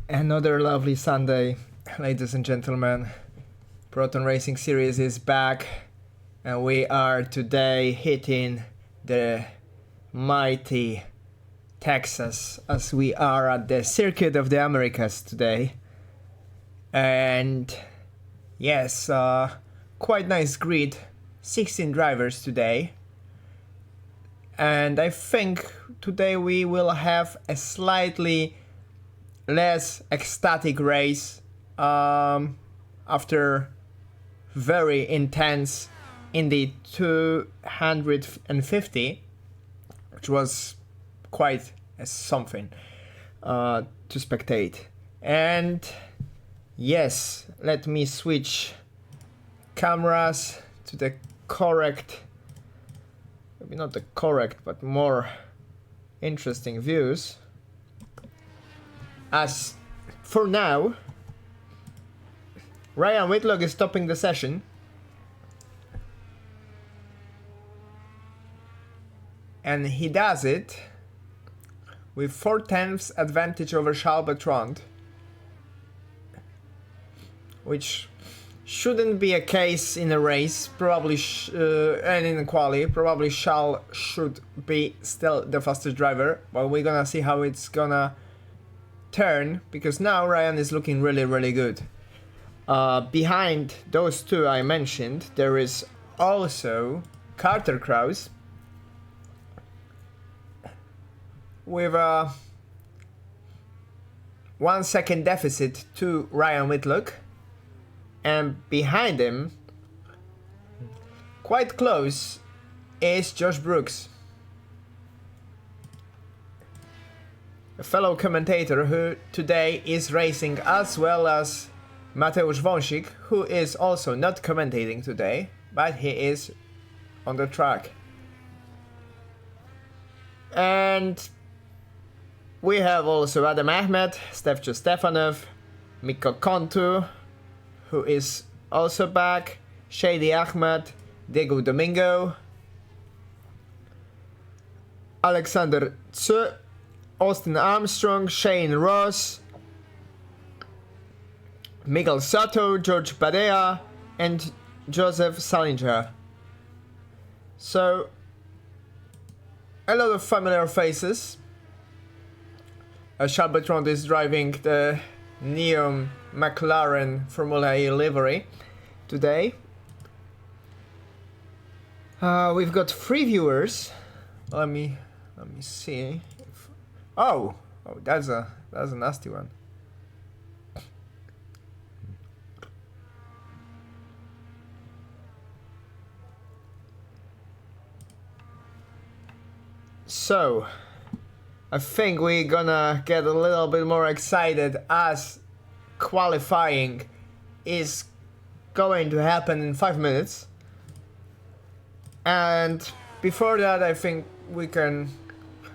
Another lovely Sunday, ladies and gentlemen. Proton Racing Series is back, and we are today hitting the mighty Texas, as we are at the Circuit of the Americas today. And yes, quite nice grid, 16 drivers today. And I think today we will have a slightly less ecstatic race after very intense Indy 250, which was quite something to spectate. And yes, let me switch cameras to the correct, maybe not the correct, but more interesting views. As for now, Ryan Whitlock is stopping the session. And he does it with 4/10 advantage over Charles Bertrand, which shouldn't be a case in a race, probably, and in a quali. Probably Charles should be still the fastest driver, but we're gonna see how it's gonna turn, because now Ryan is looking really good. Behind those two I mentioned, there is also Carter Krause with a 1 second deficit to Ryan Whitlock, and behind him, quite close, is Josh Brooks, a fellow commentator who today is racing, as well as Mateusz Wąsik, who is also not commentating today, but he is on the track. And we have also Adam Ahmed, Stefcho Stefanov, Mikko Kontu, who is also back, Shady Ahmed, Diego Domingo, Alexander Tsu, Austin Armstrong, Shane Ross, Miguel Soto, George Badea, and Joseph Salinger. So, a lot of familiar faces. Charles Bertrand is driving the neon McLaren Formula E livery today. We've got 3 viewers. Let me see. Oh, that's a nasty one. So, I think we're gonna get a little bit more excited as qualifying is going to happen in 5 minutes. And before that, I think we can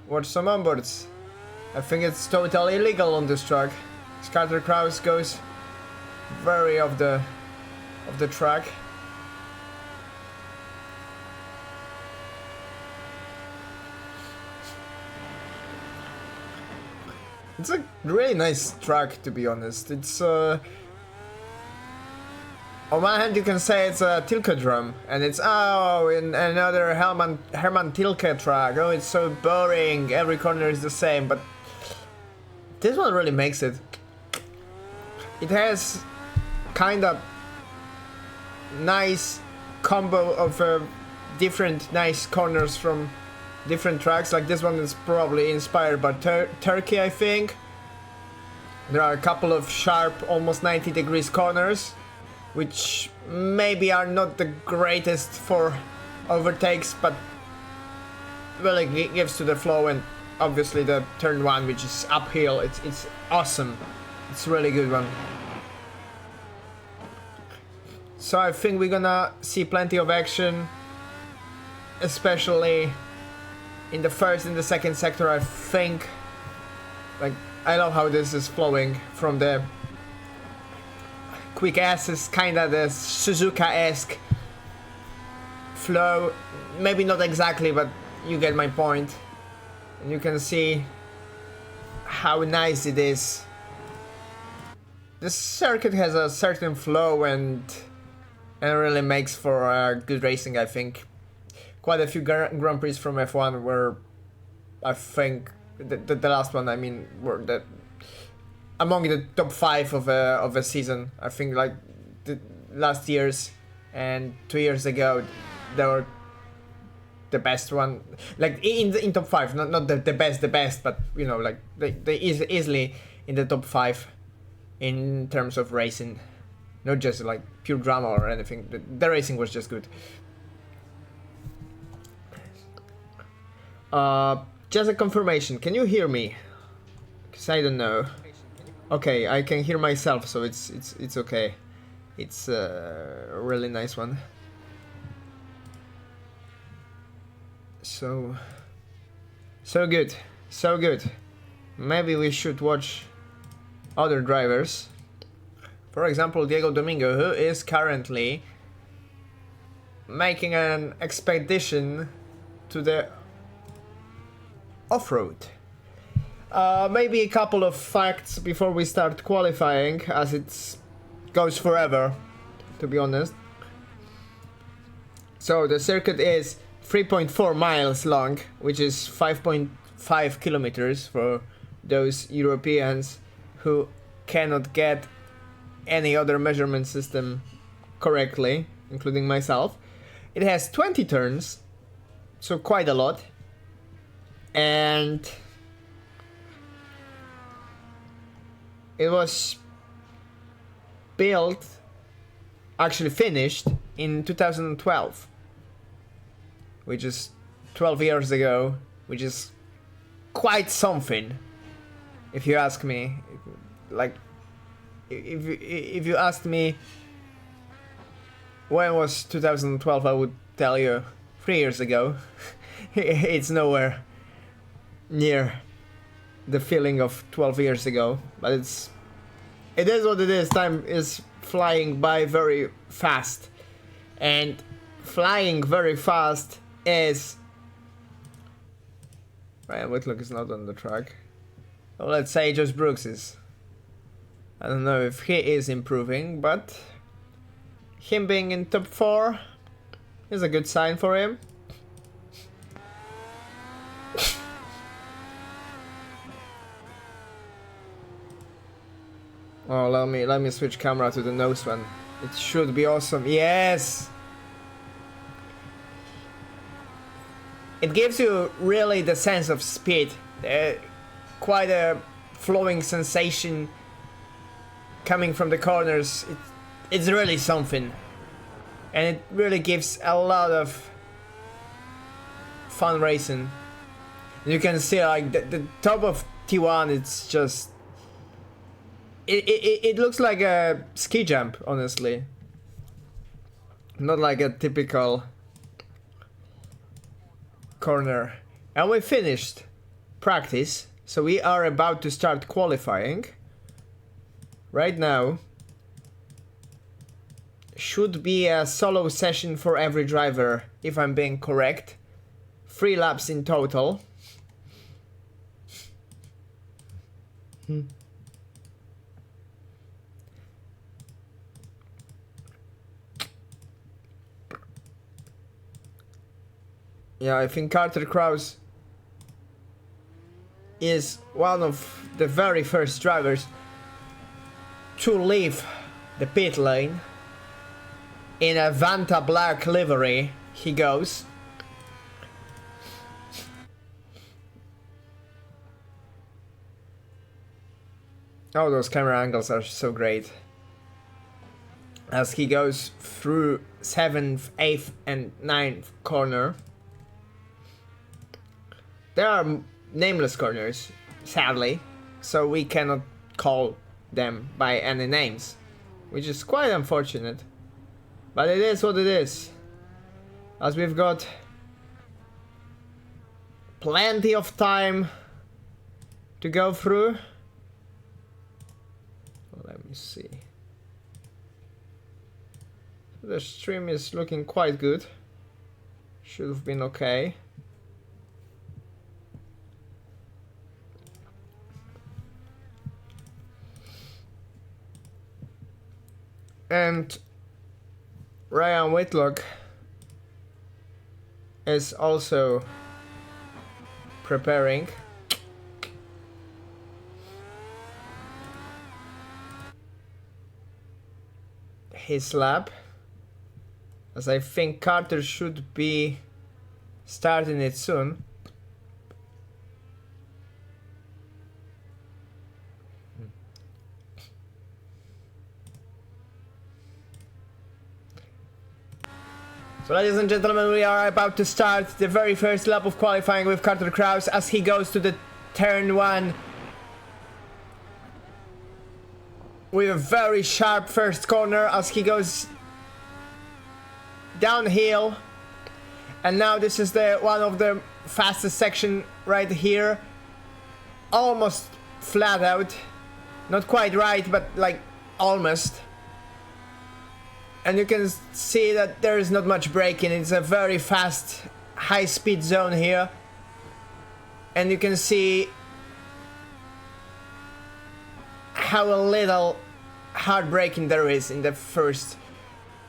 watch some onboards. I think it's totally illegal on this track. Carter Krause goes very off the track. It's a really nice track, to be honest. It's on one hand you can say it's a Tilke drum, and it's in another Hermann Tilke track. Oh, it's so boring. Every corner is the same, but this one really makes it. It has kind of nice combo of different nice corners from different tracks. Like this one is probably inspired by Turkey, I think. There are a couple of sharp, almost 90 degrees corners, which maybe are not the greatest for overtakes, but really gives to the flow. And obviously the turn 1, which is uphill, it's awesome. It's a really good one. So I think we're gonna see plenty of action, especially in the first and the second sector. I think, like, I love how this is flowing from the quick S's, kinda the Suzuka-esque flow. Maybe not exactly, but you get my point. And you can see how nice it is the circuit has a certain flow and really makes for good racing. I think quite a few Grand Prix from F1 were, I think, the last one, I mean, were among the top 5 of a season. I think like the last year's and 2 years ago, they were the best one, like in top 5, not the best, but you know, like they easily in the top 5 in terms of racing, not just like pure drama or anything. The racing was just good. Just a confirmation, can you hear me? Because I don't know. Okay, I can hear myself, so it's okay. It's a really nice one. So good, so good. Maybe we should watch other drivers. For example, Diego Domingo, who is currently making an expedition to the off-road. Maybe a couple of facts before we start qualifying, as it goes forever, to be honest. So the circuit is 3.4 miles long, which is 5.5 kilometers for those Europeans who cannot get any other measurement system correctly, including myself. It has 20 turns, so quite a lot. And it was built, actually finished, in 2012. Which is 12 years ago, which is quite something, if you ask me. Like, if you asked me when was 2012, I would tell you 3 years ago. It's nowhere near the feeling of 12 years ago, but it is what it is. Time is flying by very fast, and flying very fast is... Ryan Whitlock is not on the track. Well, let's say Josh Brooks is. I don't know if he is improving, but him being in top 4 is a good sign for him. Oh, let me switch camera to the nose one. It should be awesome. Yes! It gives you really the sense of speed. Quite a flowing sensation coming from the corners. It's really something. And it really gives a lot of fun racing. You can see like the top of T1, it's just... It looks like a ski jump, honestly. Not like a typical corner. And we finished practice, so we are about to start qualifying. Right now should be a solo session for every driver, if I'm being correct. 3 laps in total. Yeah, I think Carter Krause is one of the very first drivers to leave the pit lane. In a Vanta black livery he goes. Oh, those camera angles are so great. As he goes through 7th, 8th and 9th corner. There are nameless corners, sadly, so we cannot call them by any names, which is quite unfortunate. But it is what it is, as we've got plenty of time to go through. Let me see. The stream is looking quite good. Should have been okay. And Ryan Whitlock is also preparing. His lap, as I think Carter should be starting it soon. So ladies and gentlemen, we are about to start the very first lap of qualifying with Carter Krause as he goes to the turn 1 with a very sharp first corner as he goes downhill. And now this is the one of the fastest section right here, almost flat out, not quite right, but like almost. And you can see that there is not much braking. It's a very fast, high-speed zone here. And you can see how a little hard braking there is in the first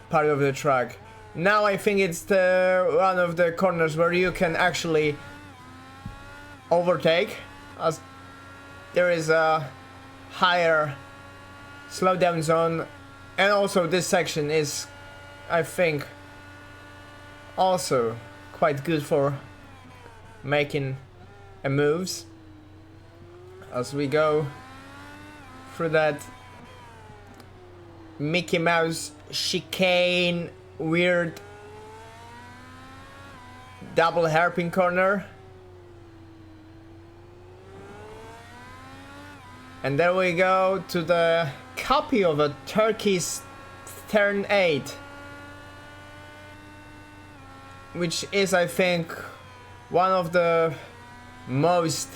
part of the track. Now I think it's the one of the corners where you can actually overtake, as there is a higher slowdown zone. And also this section is, I think, also quite good for making moves as we go through that Mickey Mouse chicane, weird double hairpin corner. And there we go to the copy of a Turkey's turn 8, which is, I think, one of the most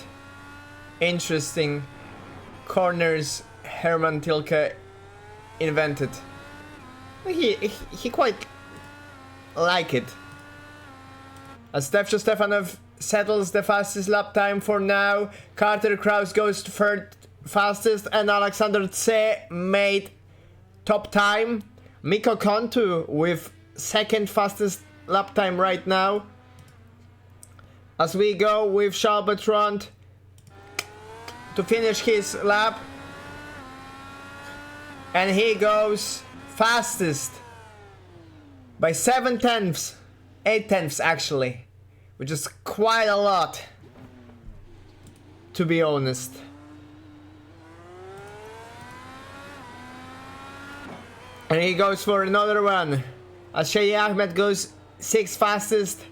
interesting corners Herman Tilke invented. He quite like it. As Stefcho Stefanov settles the fastest lap time for now, Carter Krause goes to third fastest, and Alexander Tse made top time. Mikko Kontu with second fastest lap time right now. As we go with Charles Bertrand to finish his lap, and he goes fastest by 7 tenths, 8 tenths actually, which is quite a lot, to be honest. And he goes for another one as Shea Ahmed goes 6th fastest.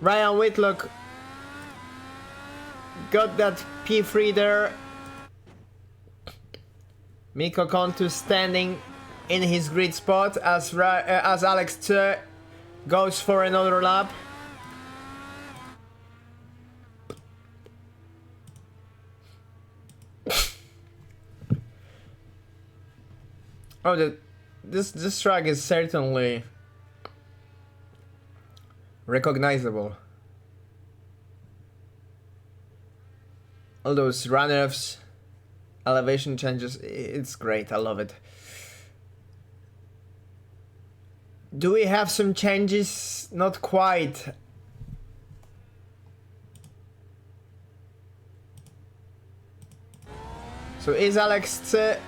Ryan Whitlock got that P3 there. Mikko Kontu standing in his grid spot as Alex Tse goes for another lap. Oh, this track is certainly recognizable. All those runoffs, elevation changes, it's great, I love it. Do we have some changes? Not quite. So is Alex Tse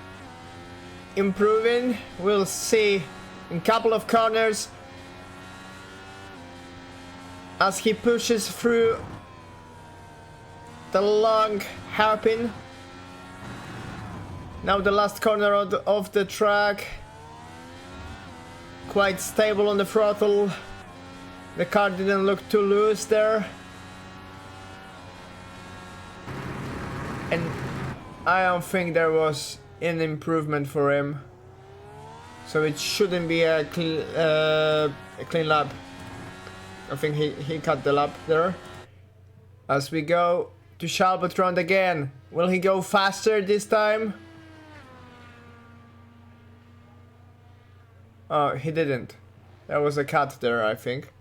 improving? We'll see in a couple of corners as he pushes through the long hairpin. Now the last corner of the track, quite stable on the throttle. The car didn't look too loose there, and I don't think there was an improvement for him, so it shouldn't be a clean lap. I think he cut the lap there. As we go to Charles Bertrand again, will he go faster this time? Oh, he didn't. There was a cut there, I think.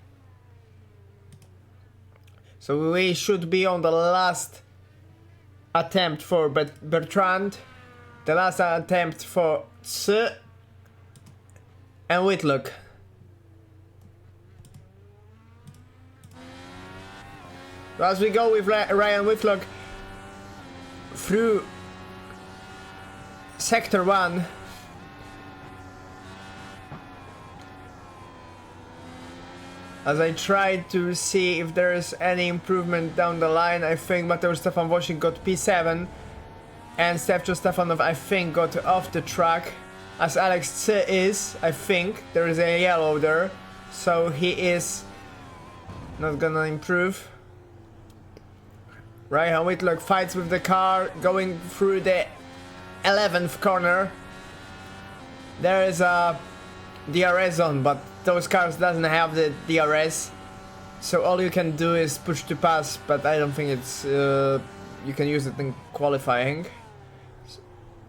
So we should be on the last attempt for Bertrand. The last attempt for Tse. and Whitlock. As we go with Ryan Whitlock through Sector 1. As I try to see if there is any improvement down the line, I think Mateusz Stefan Wosik got P7 and Stefcho Stefanov, I think, got off the track. As Alex C is, I think, there is a yellow there, so he is not gonna improve. Ryan Whitlock fights with the car, going through the 11th corner. There is a DRS on, but those cars doesn't have the DRS, so all you can do is push to pass, but I don't think it's you can use it in qualifying.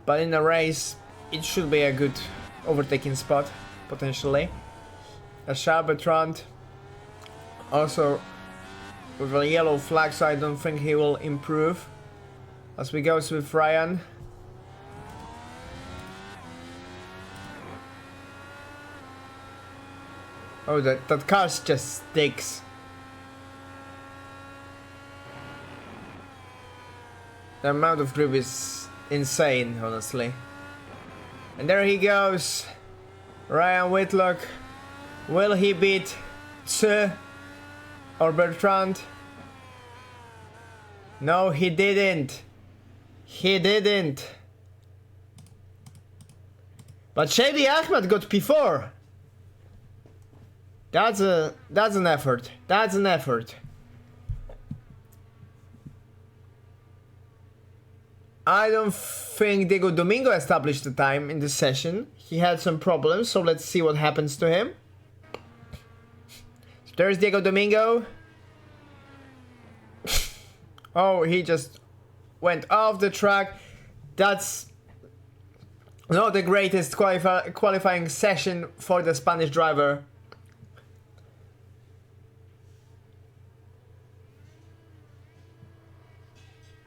But in a race, it should be a good overtaking spot, potentially. A Charles Bertrand also with a yellow flag, so I don't think he will improve. As we go with Ryan. Oh, that car just sticks. The amount of grip is insane, honestly. And there he goes. Ryan Whitlock. Will he beat C or Bertrand? No, he didn't. He didn't. But Shady Ahmed got P4. That's an effort. That's an effort. I don't think Diego Domingo established the time in this session. He had some problems, so let's see what happens to him. So there's Diego Domingo. Oh, he just went off the track. That's not the greatest qualifying session for the Spanish driver.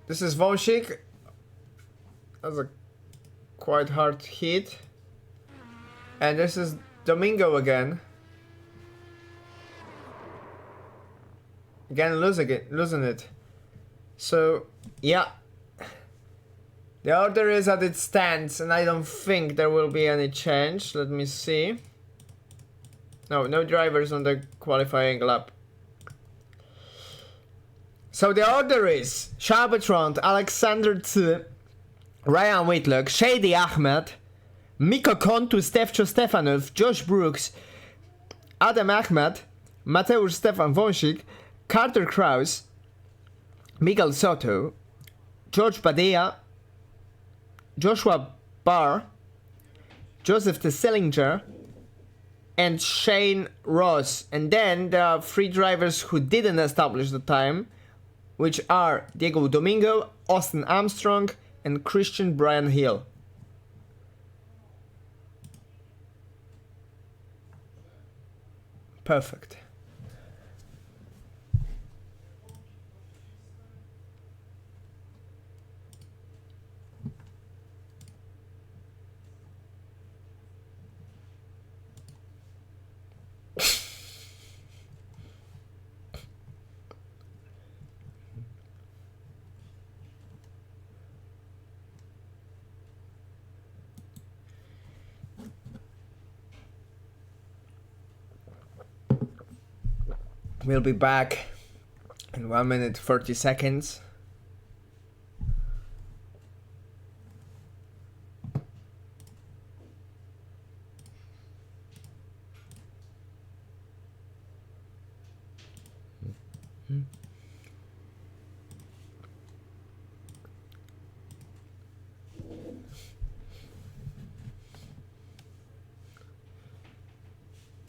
This is Wosik. That's a quite hard hit. And this is Domingo again. Again losing it. So, yeah. The order is as it stands, and I don't think there will be any change. Let me see. No drivers on the qualifying lap. So the order is Charles Bertrand, Alexander C, Ryan Whitlock, Shady Ahmed, Miko Kontu, Stefcho Stefanov, Josh Brooks, Adam Ahmed, Mateusz Stefan Wosik, Carter Krause, Miguel Soto, George Badea, Joshua Barr, Joseph Tessellinger, and Shane Ross. And then there are 3 drivers who didn't establish the time, which are Diego Domingo, Austin Armstrong, and Christian Brian Hill. Perfect. We'll be back in 1 minute 30 seconds.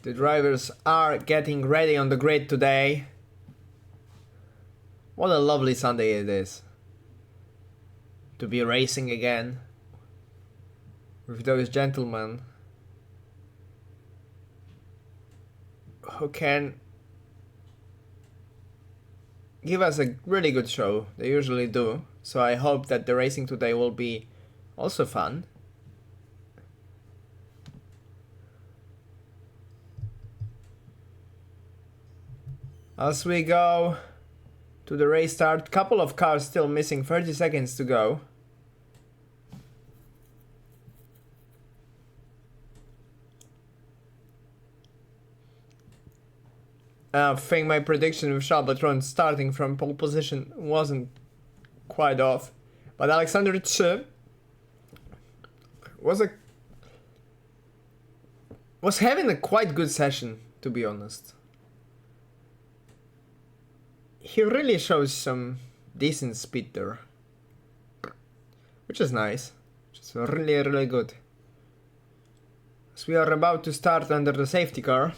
The drivers are getting ready on the grid today. What a lovely Sunday it is to be racing again with those gentlemen who can give us a really good show. They usually do. So I hope that the racing today will be also fun. As we go to the race start, couple of cars still missing, 30 seconds to go. I think my prediction with Charles starting from pole position wasn't quite off, but Alexander Tse was having a quite good session, to be honest. He really shows some decent speed there, which is nice, which is really good. So we are about to start under the safety car.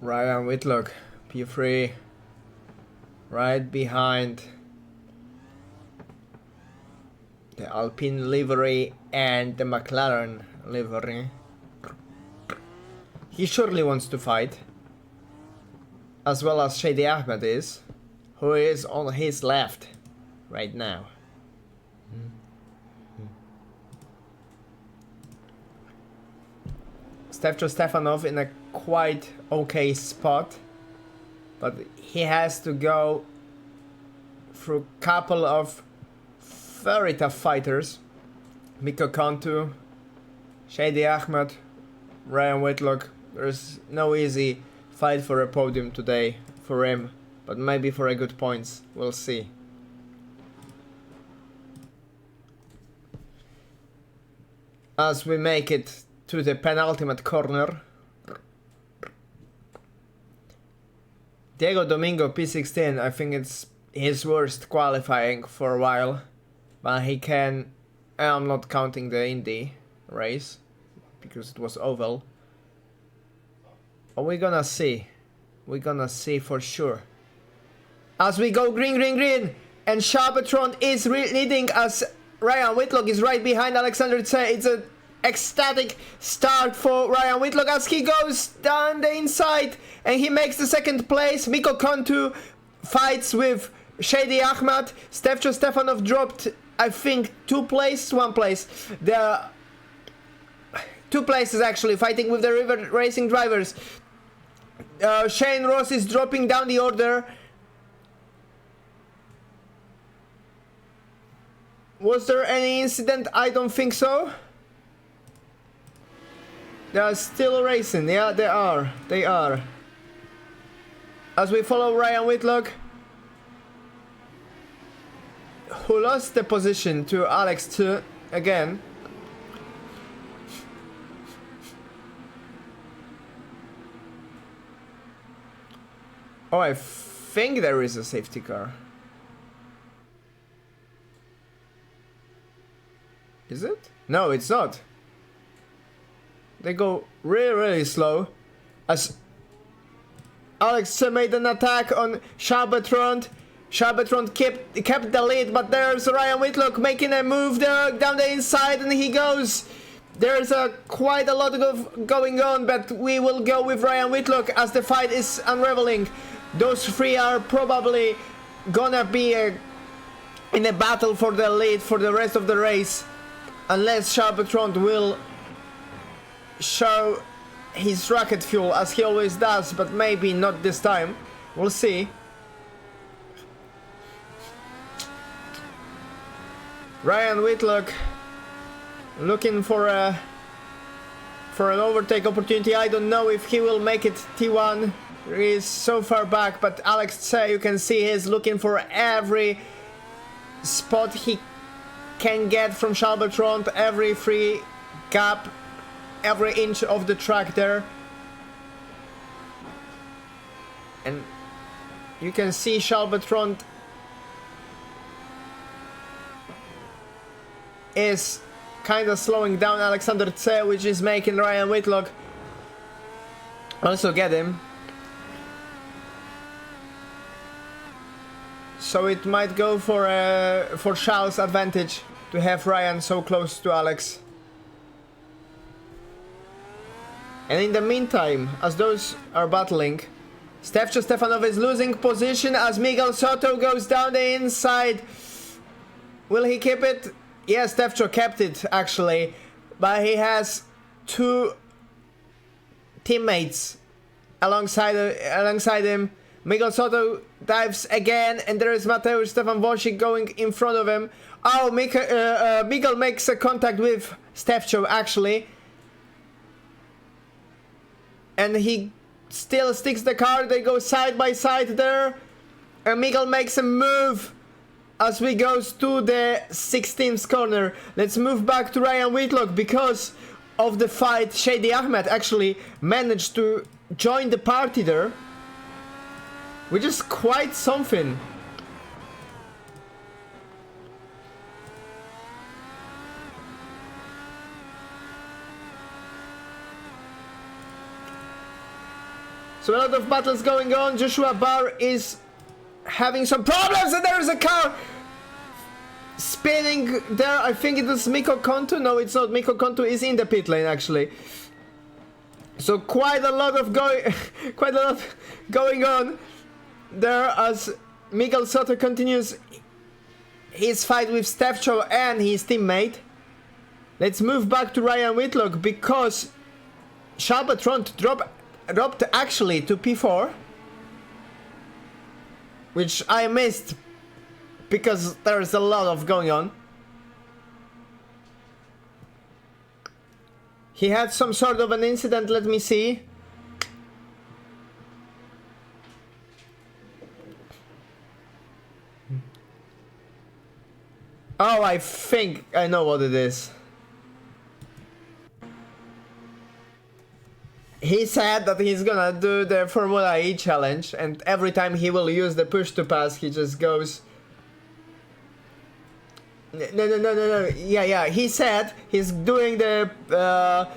Ryan Whitlock, P3, right behind the Alpine livery and the McLaren livery. He surely wants to fight, as well as Shady Ahmed is, who is on his left right now. Stefcho Stefanov in a quite okay spot, but he has to go through a couple of very tough fighters. Mikko Kontu, Shady Ahmed, Ryan Whitlock. There's no easy fight for a podium today for him, but maybe for a good points. We'll see. As we make it to the penultimate corner, Diego Domingo P16, I think it's his worst qualifying for a while, but he can, I'm not counting the Indy race because it was oval. But we're gonna see for sure. As we go green, and Shabbatron is leading as Ryan Whitlock is right behind Alexander Tse. It's a ecstatic start for Ryan Whitlock as he goes down the inside and he makes the second place. Mikko Kontu fights with Shady Ahmed. Stefcho Stefanov dropped, I think, one place. There are 2 places actually, fighting with the river racing drivers. Shane Ross is dropping down the order. Was there any incident? I don't think so. They are still racing. Yeah, they are. They are. As we follow Ryan Whitlock, who lost the position to Alex Tse again. Oh, I think there is a safety car. Is it? No, it's not. They go really slow. As Alex Tse made an attack on Shabbatron. Shabbatron kept the lead, but there's Ryan Whitlock making a move there down the inside, and he goes. There's quite a lot of going on, but we will go with Ryan Whitlock as the fight is unraveling. Those 3 are probably gonna be in a battle for the lead for the rest of the race, unless Shabbatron will show his rocket fuel as he always does, but maybe not this time. We'll see. Ryan Whitlock looking for an overtake opportunity. I don't know if he will make it T1. He is so far back, but Alex Tse, you can see he's looking for every spot he can get from Shabbatron, every free gap, every inch of the track there. And you can see Shabbatron is kind of slowing down Alexander Tse, which is making Ryan Whitlock also get him. So it might go for Charles' advantage to have Ryan so close to Alex. And in the meantime, as those are battling, Stefanov is losing position as Miguel Soto goes down the inside. Will he keep it? Yes, Stefcho kept it actually, but he has two teammates alongside him. Miguel Soto dives again, and there is Mateusz Stefan Wosik going in front of him. Oh, Miguel makes a contact with Stefcho actually, and he still sticks the car. They go side by side there, and Miguel makes a move as we goes to the 16th corner. Let's move back to Ryan Whitlock. Because of the fight, Shady Ahmed actually managed to join the party there, which is quite something. So a lot of battles going on. Joshua Barr is having some problems, and there is a car spinning there. I think it was Mikko Konto. No, it's not. Mikko Konto is in the pit lane actually. So quite a lot going on there as Miguel Soto continues his fight with Stefcho and his teammate. Let's move back to Ryan Whitlock because Shalbatron dropped actually to P4, which I missed because there's a lot of going on. He had some sort of an incident, let me see. Oh, I think I know what it is. He said that he's gonna do the Formula E challenge, and every time he will use the push to pass, he just goes... No. Yeah, he said he's doing the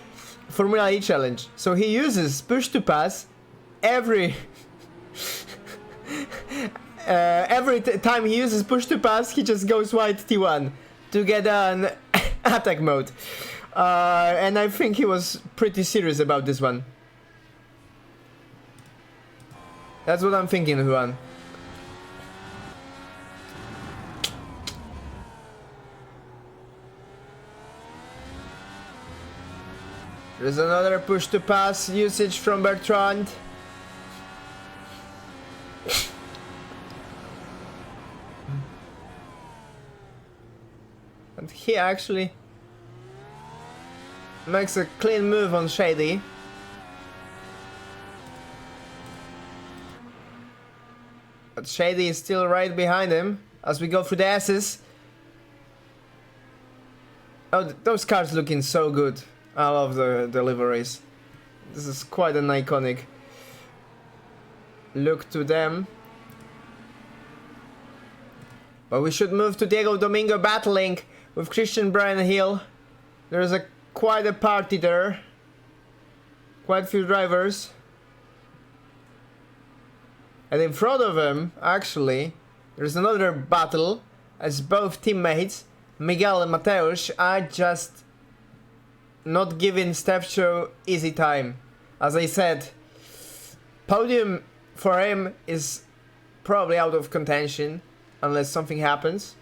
Formula E challenge. So he uses push to pass every... time he uses push to pass, he just goes wide T1 to get an attack mode. And I think he was pretty serious about this one. That's what I'm thinking, Juan. There's another push to pass usage from Bertrand. And he actually makes a clean move on Shady. But Shady is still right behind him as we go through the S's. Oh, those cars looking so good. I love the deliveries. This is quite an iconic look to them. But we should move to Diego Domingo battling with Christian Brian Hill. There's quite a party there. Quite a few drivers. And in front of him, actually, there's another battle as both teammates, Miguel and Mateusz, are just not giving Stefcho easy time. As I said, podium for him is probably out of contention unless something happens.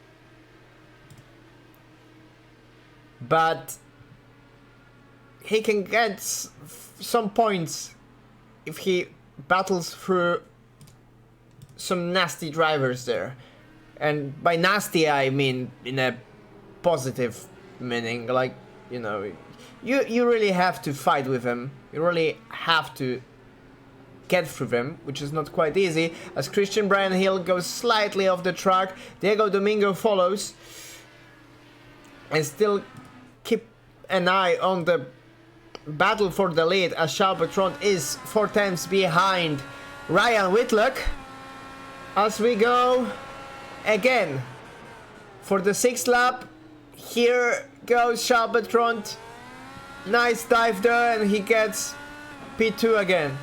But he can get some points if he battles through some nasty drivers there. And by nasty I mean in a positive meaning, like, you know, you really have to fight with him. You really have to get through them, which is not quite easy, as Christian Brian Hill goes slightly off the track. Diego Domingo follows and still keep an eye on the battle for the lead as Charles Bertrand is 4 tenths behind Ryan Whitlock. As we go again for the 6th lap, here goes Charles Bertrand. Nice dive there, and he gets P2 again.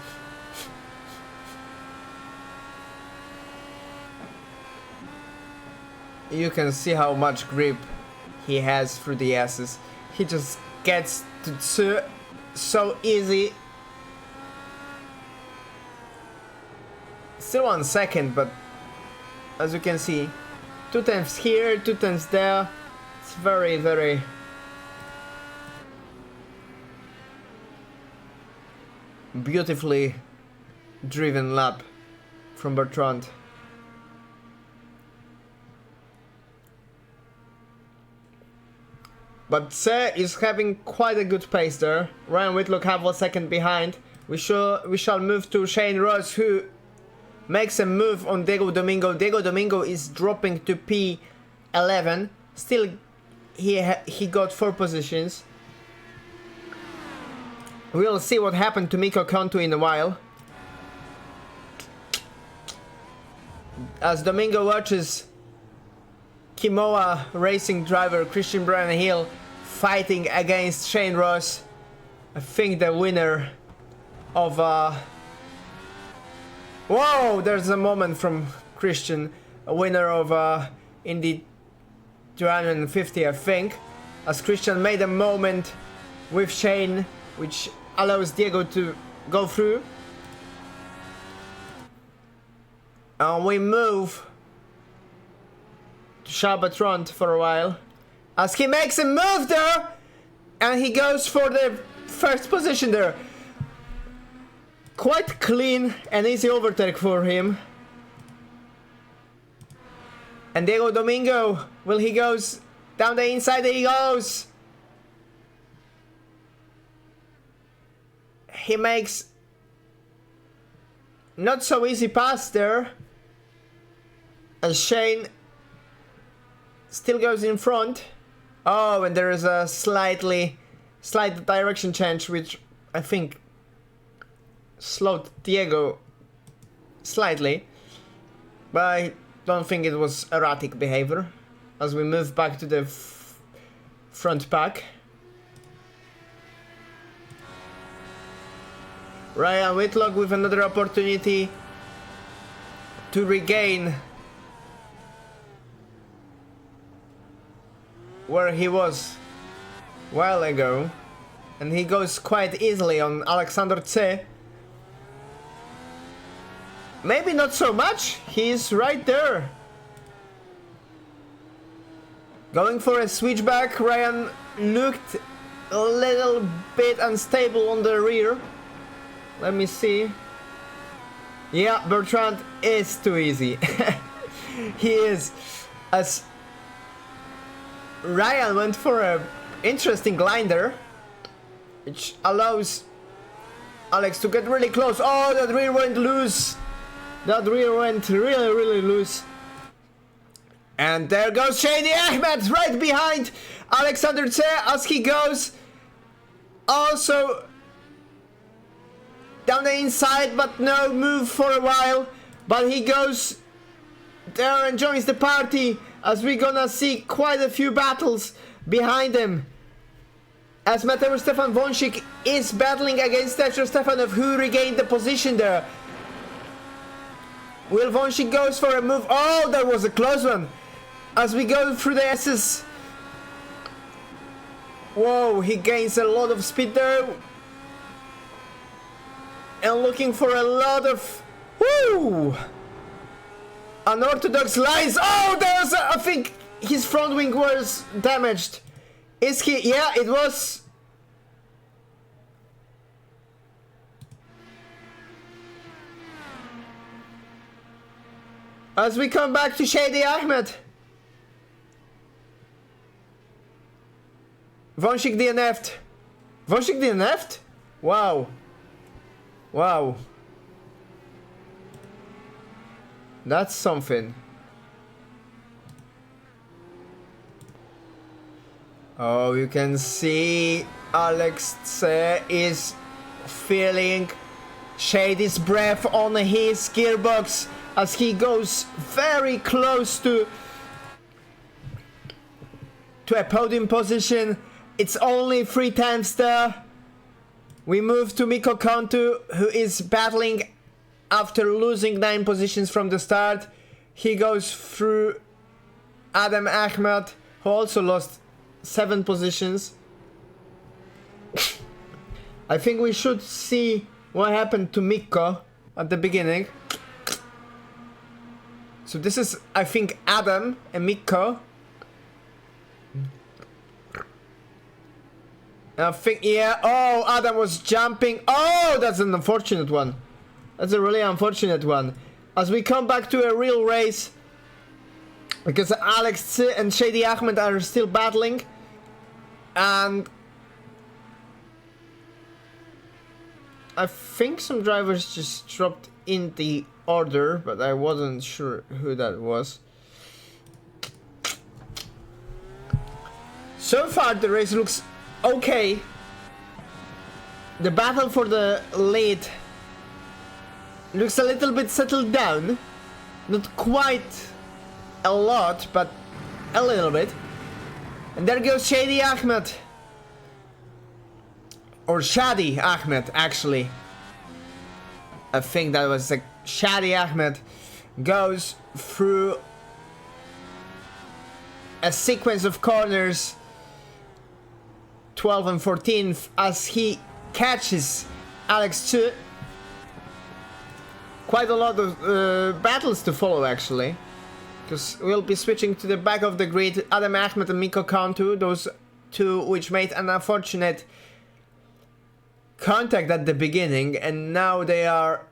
You can see how much grip he has through the S's. He just gets to so easy Still 1 second, but as you can see, 2 tenths here, 2 tenths there. It's very, very beautifully driven lap from Bertrand. But Se is having quite a good pace there. Ryan Whitlock half a second behind. We shall move to Shane Ross, who makes a move on Diego Domingo. Diego Domingo is dropping to P11. Still, he got 4 positions. We'll see what happened to Mikko Konto in a while. As Domingo watches Kimoa racing driver Christian Brian Hill fighting against Shane Ross. I think the winner of whoa, there's a moment from Christian, a winner of Indy 250, I think, as Christian made a moment with Shane, which allows Diego to go through. And we move to Charles Bertrand for a while, as he makes a move there, and he goes for the first position there. Quite clean and easy overtake for him. And Diego Domingo, well, he goes down the inside, he goes. He makes not so easy pass there. And Shane still goes in front. Oh, and there is a slight direction change, which I think slowed Diego slightly. But I don't think it was erratic behavior, as we move back to the front pack. Ryan Whitlock with another opportunity to regain where he was a while ago, and he goes quite easily on Alexander Tse. Maybe not so much, he's right there. Going for a switchback, Ryan looked a little bit unstable on the rear. Let me see. Yeah, Bertrand is too easy. He is. As Ryan went for a interesting glider, which allows Alex to get really close. Oh, that rear went loose. That rear went really loose. And there goes Shady Ahmed right behind Alexander Tse as he goes also down the inside, but no move for a while. But he goes there and joins the party, as we're gonna see quite a few battles behind him. As Mateusz Stefan Wąsik is battling against Stefan Stefanov, who regained the position there. Will Wąsik goes for a move. Oh, that was a close one. As we go through the S's. Whoa, he gains a lot of speed there. And looking for a lot of unorthodox lines. Oh, there's I think his front wing was damaged. Is he? Yeah, it was. As we come back to Shady Ahmed. Wąsik DNF'd. Wąsik DNF'd? Wow. Wow. That's something. Oh, you can see Alex Tse is feeling Shady's breath on his gearbox as he goes very close to a podium position. It's only 3 tenths there. We move to Mikko Konto, who is battling after losing 9 positions from the start. He goes through Adam Ahmed, who also lost 7 positions. I think we should see what happened to Mikko at the beginning. So this is, I think, Adam and Mikko. I think, yeah. Oh, Adam was jumping. Oh, that's an unfortunate one. That's a really unfortunate one. As we come back to a real race, because Alex and Shady Ahmed are still battling, and I think some drivers just dropped in the order, but I wasn't sure who that was. So far the race looks okay. The battle for the lead looks a little bit settled down. Not quite a lot, but a little bit. And there goes Shady Ahmed. Or Shadi Ahmed, actually. I think that was like Shadi Ahmed goes through a sequence of corners 12 and 14 as he catches Alex 2. Quite a lot of battles to follow, actually, because we'll be switching to the back of the grid. Adam Ahmed and Mikko Kantu, those two which made an unfortunate contact at the beginning, and now they are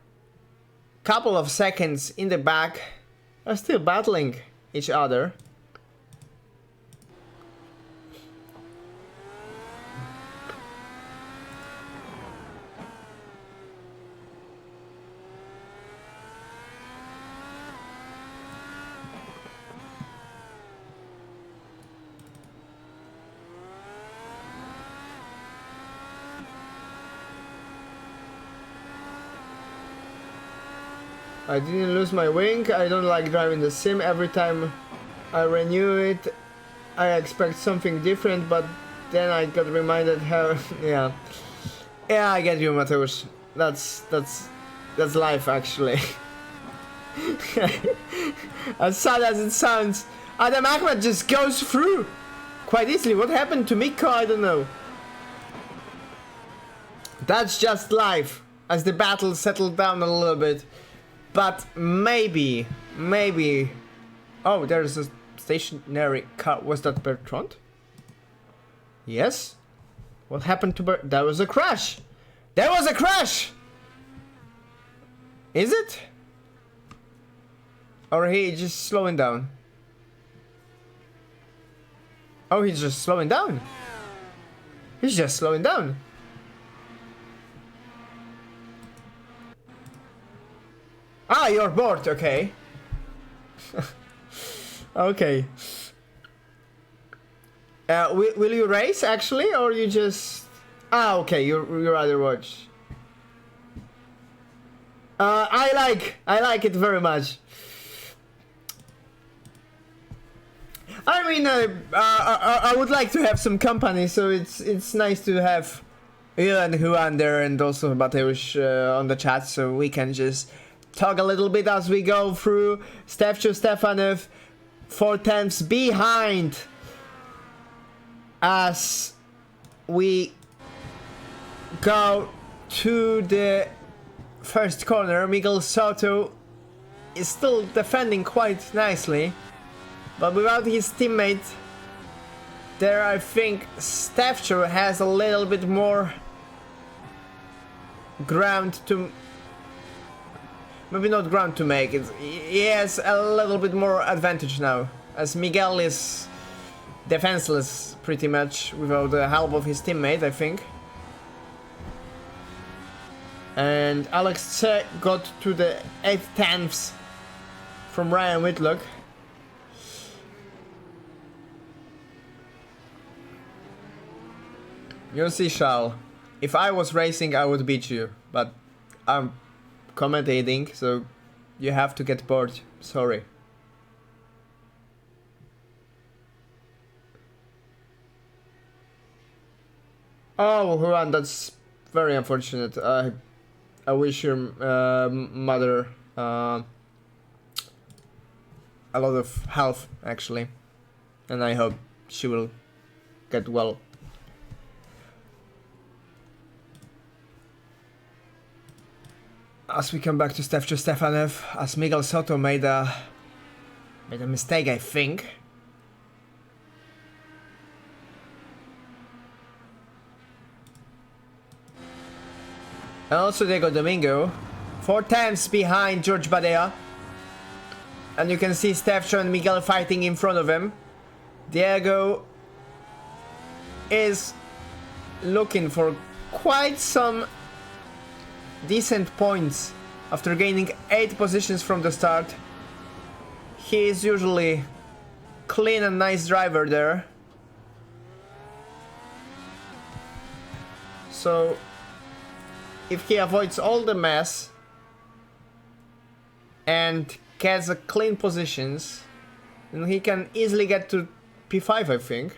couple of seconds in the back, are still battling each other. I didn't lose my wing. I don't like driving the sim. Every time I renew it, I expect something different, but then I got reminded how... yeah. Yeah, I get you, Mateusz. That's life, actually. As sad as it sounds, Adam Ahmed just goes through quite easily. What happened to Mikko? I don't know. That's just life, as the battle settled down a little bit. But maybe... Oh, there's a stationary car. Was that Bertrand? Yes? What happened to Bertrand? That was a crash! There was a crash! Is it? Or he just slowing down? Oh, he's just slowing down. He's just slowing down. Ah, you're bored, okay. Okay. Will you race actually, or you just... Ah, okay, you rather watch. I like it very much. I mean, I would like to have some company, so it's nice to have you and Juan there, and also Mateusz on the chat, so we can just talk a little bit as we go through. Stefcho Stefanov 4/10 behind as we go to the first corner. Miguel Soto is still defending quite nicely, but without his teammate there, I think Stefcho has a little bit more ground to... Maybe not ground to make it. He has a little bit more advantage now, as Miguel is defenseless pretty much without the help of his teammate, I think. And Alex Che got to the 8/10 from Ryan Whitlock. You see, Shal, if I was racing I would beat you, but I'm commentating, so you have to get bored. Sorry. Oh, Juan, that's very unfortunate. I wish your mother a lot of health, actually, and I hope she will get well. As we come back to Stefcho Stefanov, as Miguel Soto made a Made a mistake, I think. And also Diego Domingo, 4 tenths behind George Badea. And you can see Stefcho and Miguel fighting in front of him. Diego is looking for quite some decent points after gaining 8 positions from the start. He is usually clean and nice driver there. So if he avoids all the mess and gets a clean positions, then he can easily get to P5, I think.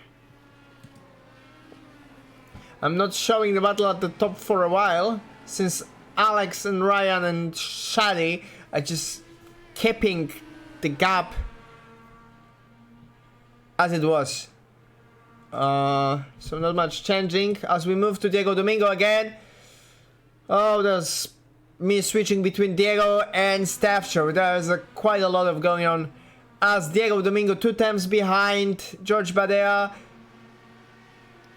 I'm not showing the battle at the top for a while, since Alex and Ryan and Shadi are just keeping the gap as it was. So not much changing as we move to Diego Domingo again. Oh, there's me switching between Diego and Stefcho. There's quite a lot of going on as Diego Domingo 2 tenths behind George Badea.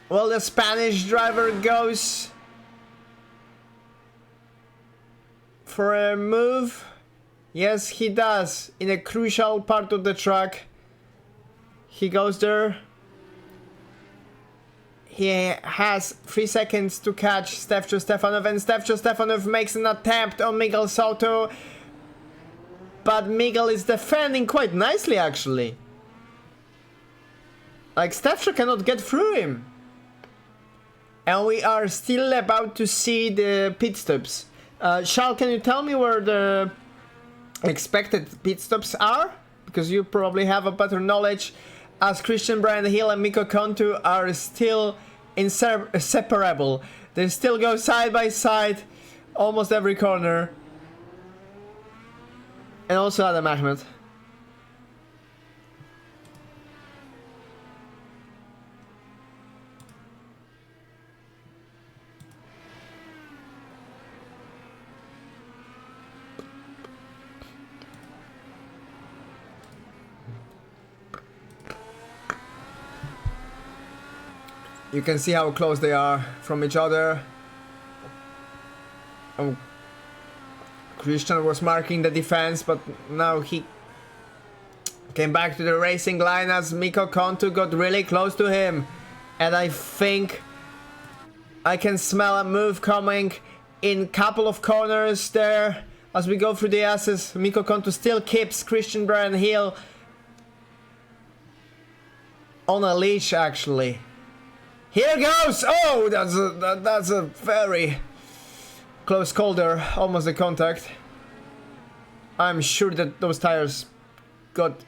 Well, the Spanish driver goes for a move. Yes, he does. In a crucial part of the track. He goes there. He has 3 seconds to catch Stefcho Stefanov, and Stefcho Stefanov makes an attempt on Miguel Soto. But Miguel is defending quite nicely, actually. Like, Stefcho cannot get through him. And we are still about to see the pit stops. Charles, can you tell me where the expected pit stops are? Because you probably have a better knowledge, as Christian Brian Hill and Mikko Kontu are still inseparable. They still go side by side almost every corner. And also Adam Ahmed. You can see how close they are from each other. Oh, Christian was marking the defense, but now he came back to the racing line as Mikko Kontu got really close to him. And I think I can smell a move coming in couple of corners there as we go through the S's. Mikko Kontu still keeps Christian Brian Hill on a leash, actually. Here goes! Oh, that's a very close call there, almost a contact. I'm sure that those tires got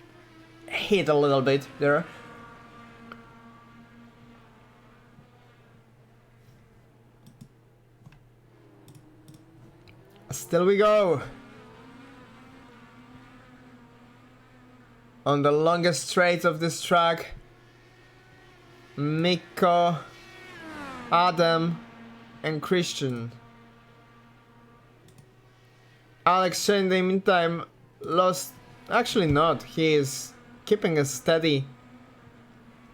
hit a little bit there. Still we go. On the longest straight of this track. Mikko, Adam, and Christian. Alex in the meantime lost. Actually, not. He is keeping a steady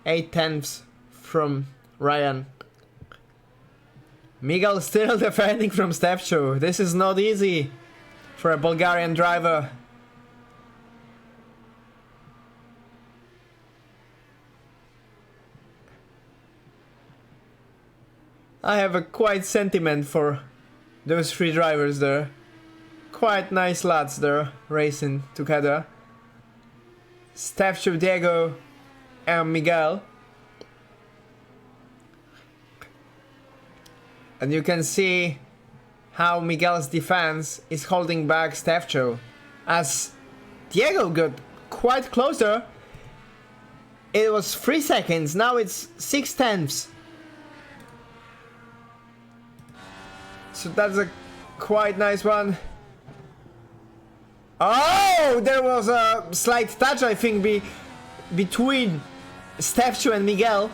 8 tenths from Ryan. Miguel still defending from Stefcho. This is not easy for a Bulgarian driver. I have a quite sentiment for those 3 drivers there. Quite nice lads there, racing together. Stefcho, Diego, and Miguel. And you can see how Miguel's defense is holding back Stefcho. As Diego got quite closer. It was 3 seconds, now it's 6 tenths. So that's a quite nice one. Oh, there was a slight touch, I think, between Stefcho and Miguel.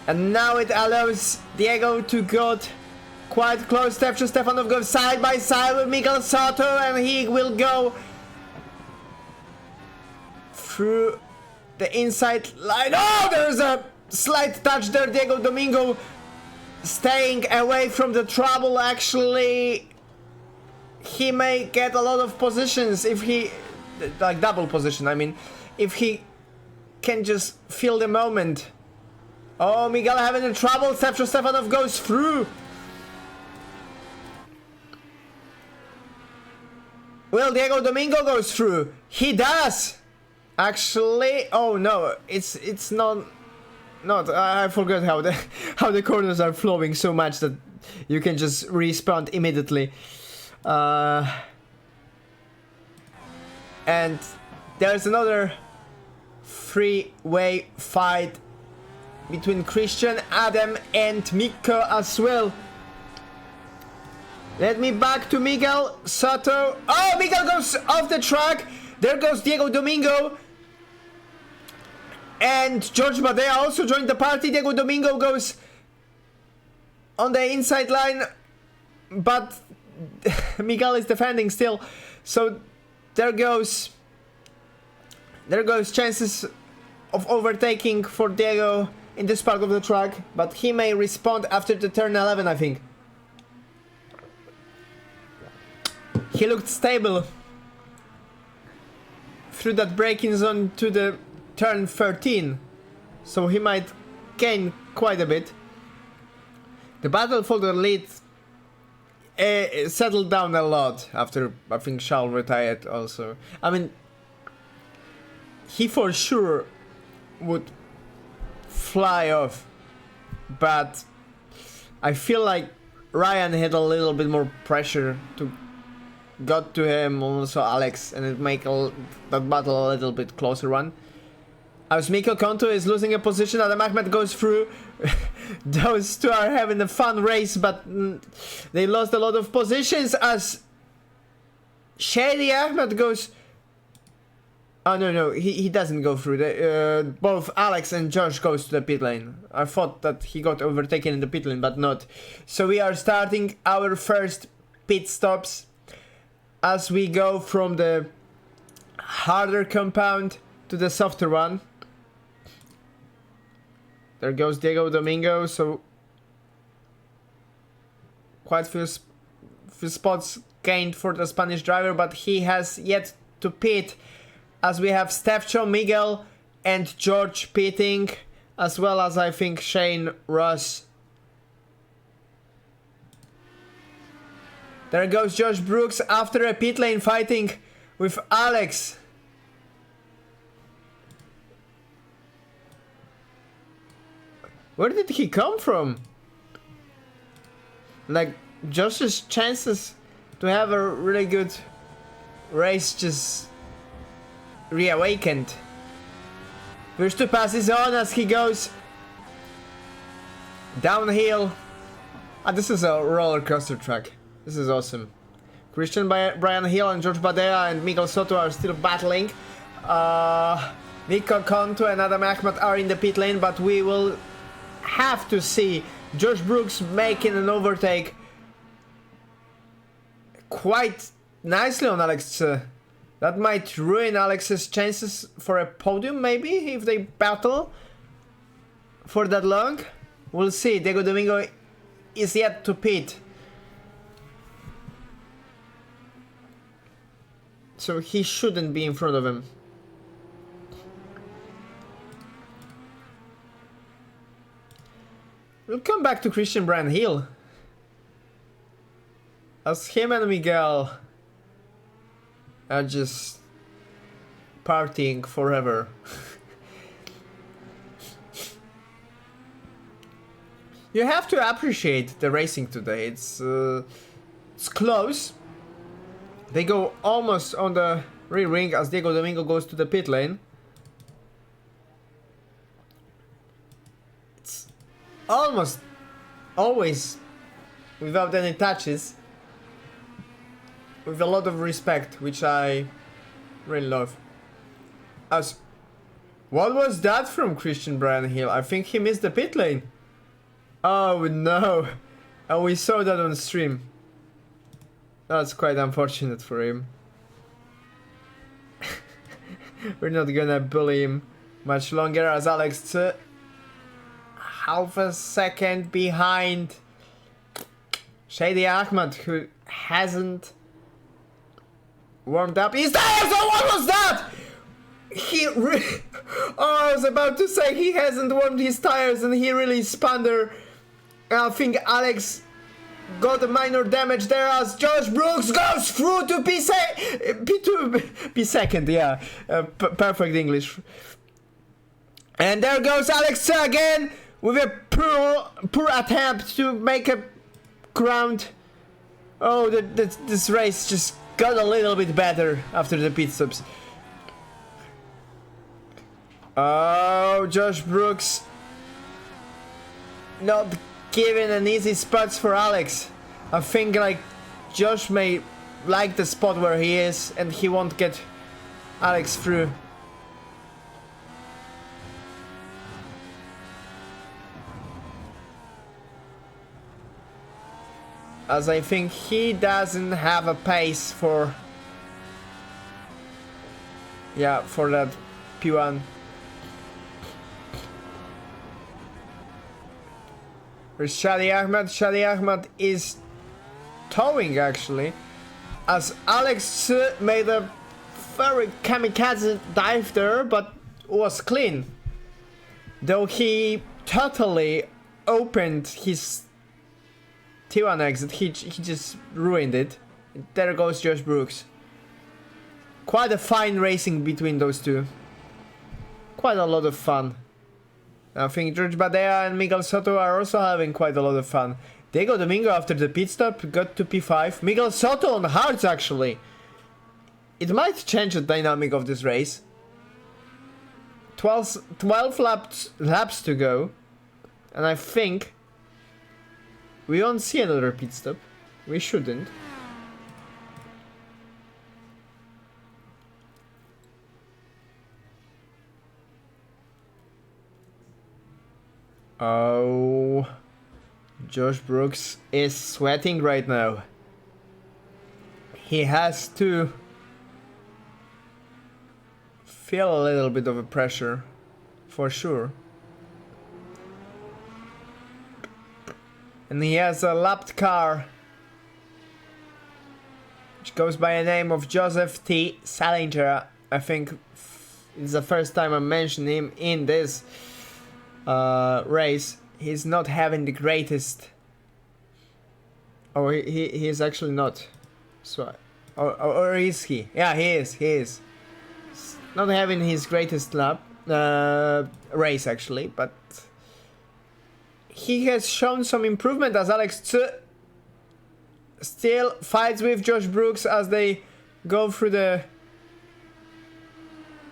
And now it allows Diego to go quite close. Stefcho Stefanov goes side by side with Miguel Soto, and he will go through the inside line. Oh, there's a slight touch there. Diego Domingo staying away from the trouble. Actually, he may get a lot of positions if he, like double position, I mean, if he can just feel the moment. Oh, Miguel having a trouble. Sergio Stefanov goes through. Will Diego Domingo goes through? He does. Actually, oh no, it's not. I forgot how the corners are flowing so much that you can just respawn immediately. And there's another three-way fight between Christian, Adam, and Mikko as well. Let me back to Miguel Soto. Oh, Miguel goes off the track. There goes Diego Domingo. And George Badea also joined the party. Diego Domingo goes on the inside line, but Miguel is defending still. So there goes chances of overtaking for Diego in this part of the track, but he may respond after the turn 11, I think. He looked stable through that braking zone to the turn 13, so he might gain quite a bit. The battle for the lead settled down a lot after, I think, Charles retired also. I mean, he for sure would fly off, but I feel like Ryan had a little bit more pressure to got to him, also Alex, and it make that battle a little bit closer one. As Mikko Konto is losing a position, Adam Ahmed goes through. Those two are having a fun race, but they lost a lot of positions as Shady Ahmed goes. Oh no, he doesn't go through. Both Alex and Josh goes to the pit lane. I thought that he got overtaken in the pit lane, but not. So we are starting our first pit stops as we go from the harder compound to the softer one. There goes Diego Domingo, so quite few spots gained for the Spanish driver, but he has yet to pit, as we have Stefcho, Miguel and George pitting, as well as I think Shane Ross. There goes Josh Brooks after a pit lane fighting with Alex. Where did he come from? Like, Josh's chances to have a really good race just reawakened. First to pass is on as he goes downhill. This is a roller coaster track. This is awesome. Christian Brian Hill and George Badea and Miguel Soto are still battling. Mikko Konto and Adam Ahmed are in the pit lane, but we will have to see Josh Brooks making an overtake quite nicely on Alex. That might ruin Alex's chances for a podium, maybe, if they battle for that long. We'll see. Diego Domingo is yet to pit, so he shouldn't be in front of him. We'll come back to Christian Brian Hill, as him and Miguel are just partying forever. You have to appreciate the racing today. It's close. They go almost on the rear ring as Diego Domingo goes to the pit lane. It's almost always without any touches, with a lot of respect, which I really love. As what was that from Christian Brian Hill? I think he missed the pit lane. Oh no, and we saw that on stream. That's quite unfortunate for him. We're not gonna bully him much longer as Alex half a second behind Shady Ahmed, who hasn't warmed up his tires. Oh, what was that? I was about to say he hasn't warmed his tires and he really spun there. I think Alex got a minor damage there as Josh Brooks goes through to P2, P2 yeah, perfect English. And there goes Alex again with a poor attempt to make a ground. Oh, this race just got a little bit better after the pit stops. Oh, Josh Brooks not giving an easy spots for Alex. I think like Josh may like the spot where he is and he won't get Alex through. As I think he doesn't have a pace for that P1. There's Shadi Ahmed. Shadi Ahmed is towing actually, as Alex made a very kamikaze dive there, but was clean. Though he totally opened his T1 exit, he just ruined it. There goes Josh Brooks. Quite a fine racing between those two. Quite a lot of fun. I think George Badea and Miguel Soto are also having quite a lot of fun. Diego Domingo after the pit stop got to P5. Miguel Soto on hards actually. It might change the dynamic of this race. 12 laps to go. And I think we won't see another pit stop. We shouldn't. Oh, Josh Brooks is sweating right now. He has to feel a little bit of a pressure, for sure. And he has a lapped car, which goes by the name of Joseph T. Salinger. I think it's the first time I mention him in this race. He's not having the greatest. Oh, he is actually not. So, or is he? Yeah, he is. He is. He's not having his greatest lap race actually, but he has shown some improvement as Alex still fights with Josh Brooks as they go through the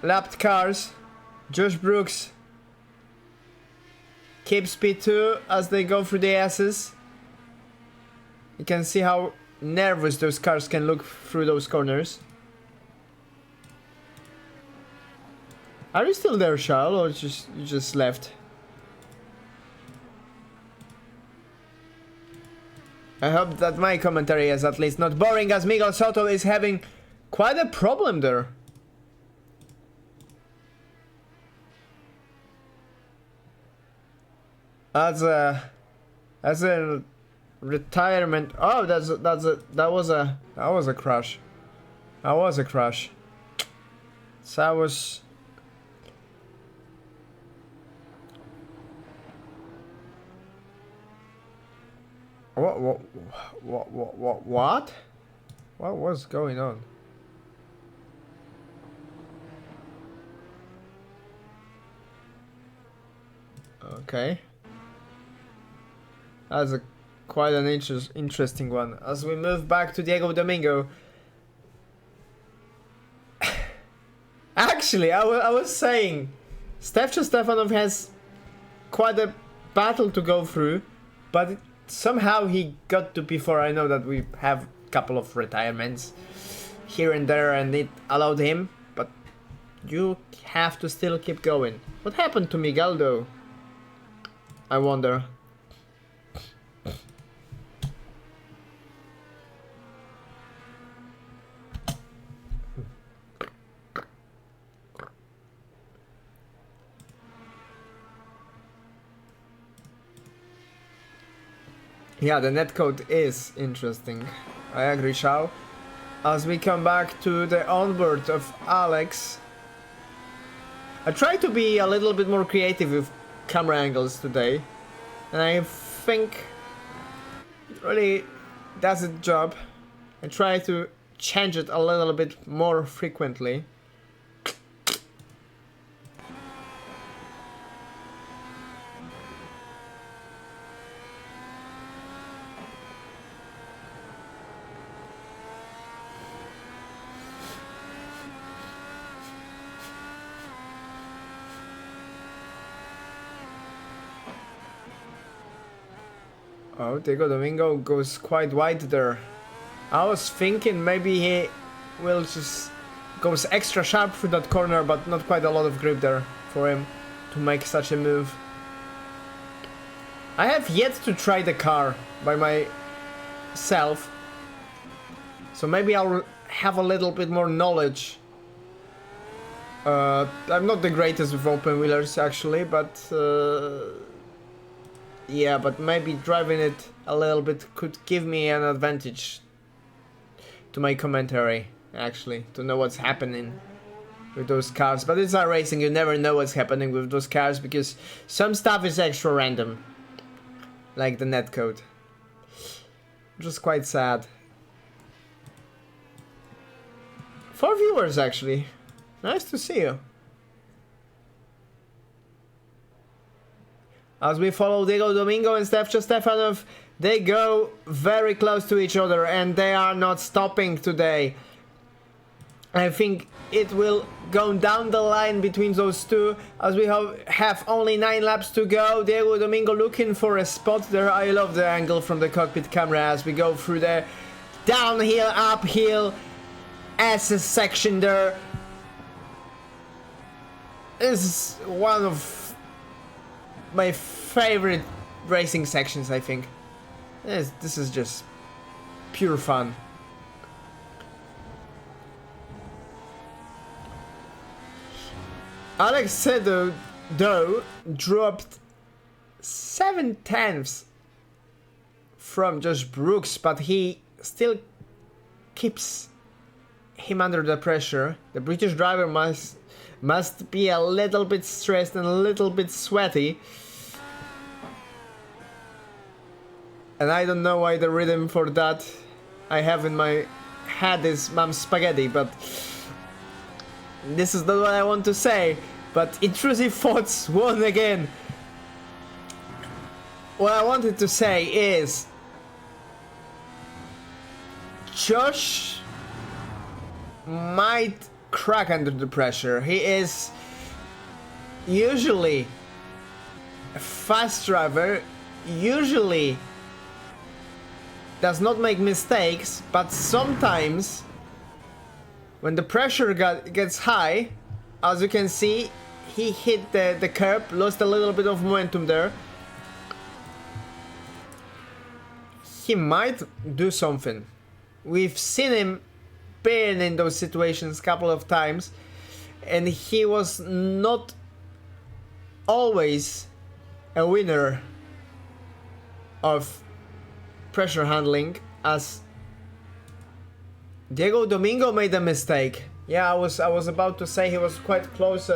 lapped cars. Josh Brooks keeps P2 as they go through the S's. You can see how nervous those cars can look through those corners. Are you still there, Charles, or you just left? I hope that my commentary is at least not boring, as Miguel Soto is having quite a problem there. As a retirement. Oh, that was a crash. That was a crash. So I was. What? What was going on? Okay. That's quite an interesting one. As we move back to Diego Domingo. Actually, I was saying, Stefcho Stefanov has quite a battle to go through, but somehow he got to P4. I know that we have a couple of retirements here and there, and it allowed him, but you have to still keep going. What happened to Miguel though? I wonder. Yeah, the netcode is interesting. I agree, Shao. As we come back to the onboard of Alex, I try to be a little bit more creative with camera angles today, and I think it really does its job. I try to change it a little bit more frequently. Oh, Diego Domingo goes quite wide there. I was thinking maybe he will just goes extra sharp through that corner, but not quite a lot of grip there for him to make such a move. I have yet to try the car by myself, so maybe I'll have a little bit more knowledge. I'm not the greatest with open wheelers actually, but yeah, but maybe driving it a little bit could give me an advantage to my commentary, actually, to know what's happening with those cars. But it's iRacing, you never know what's happening with those cars because some stuff is extra random, like the netcode. Just quite sad. 4 viewers actually. Nice to see you. As we follow Diego Domingo and Stefcho Stefanov, they go very close to each other and they are not stopping today. I think it will go down the line between those two as we have only 9 laps to go. Diego Domingo looking for a spot there. I love the angle from the cockpit camera as we go through the downhill, uphill SS section there. This is one of my favorite racing sections, I think. This is just pure fun. Alex Sedo, though, dropped 7/10 from Josh Brooks, but he still keeps him under the pressure. The British driver must be a little bit stressed and a little bit sweaty. And I don't know why the rhythm for that I have in my head is Mom's Spaghetti, but this is not what I want to say. But intrusive thoughts won again. What I wanted to say is Josh might crack under the pressure. He is usually a fast driver, usually does not make mistakes, but sometimes when the pressure gets high, as you can see, he hit the curb, lost a little bit of momentum there. He might do something. We've seen him been in those situations a couple of times, and he was not always a winner of pressure handling, as Diego Domingo made a mistake. Yeah, I was about to say he was quite close.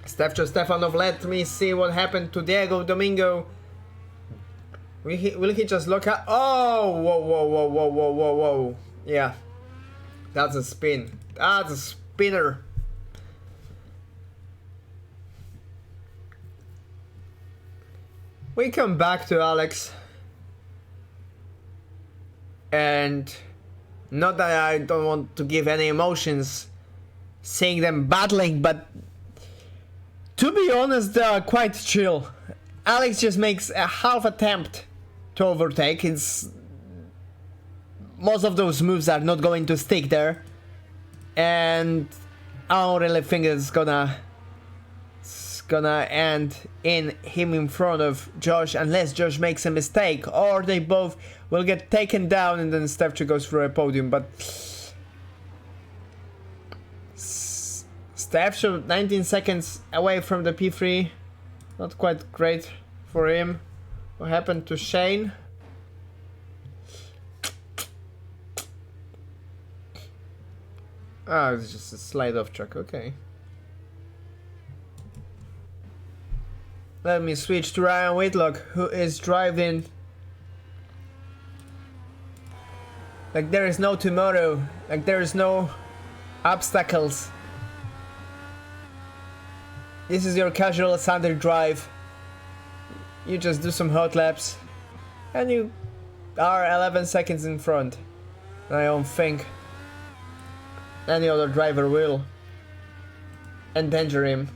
Stefcho Stefanov, let me see what happened to Diego Domingo. Will he just look at? Oh, whoa. Yeah, that's a spin. That's a spinner. We come back to Alex. And not that I don't want to give any emotions seeing them battling, but to be honest, they are quite chill. Alex just makes a half attempt to overtake. Most of those moves are not going to stick there, and I don't really think it's gonna end in him in front of Josh unless Josh makes a mistake, or they both will get taken down and then Stefcho goes through a podium. But Stefcho 19 seconds away from the P3, not quite great for him. What happened to Shane? Ah, it's just a slide off track, okay. Let me switch to Ryan Whitlock, who is driving like there is no tomorrow, like there is no obstacles. This is your casual Sunday drive. You just do some hot laps and you are 11 seconds in front. I don't think any other driver will endanger him.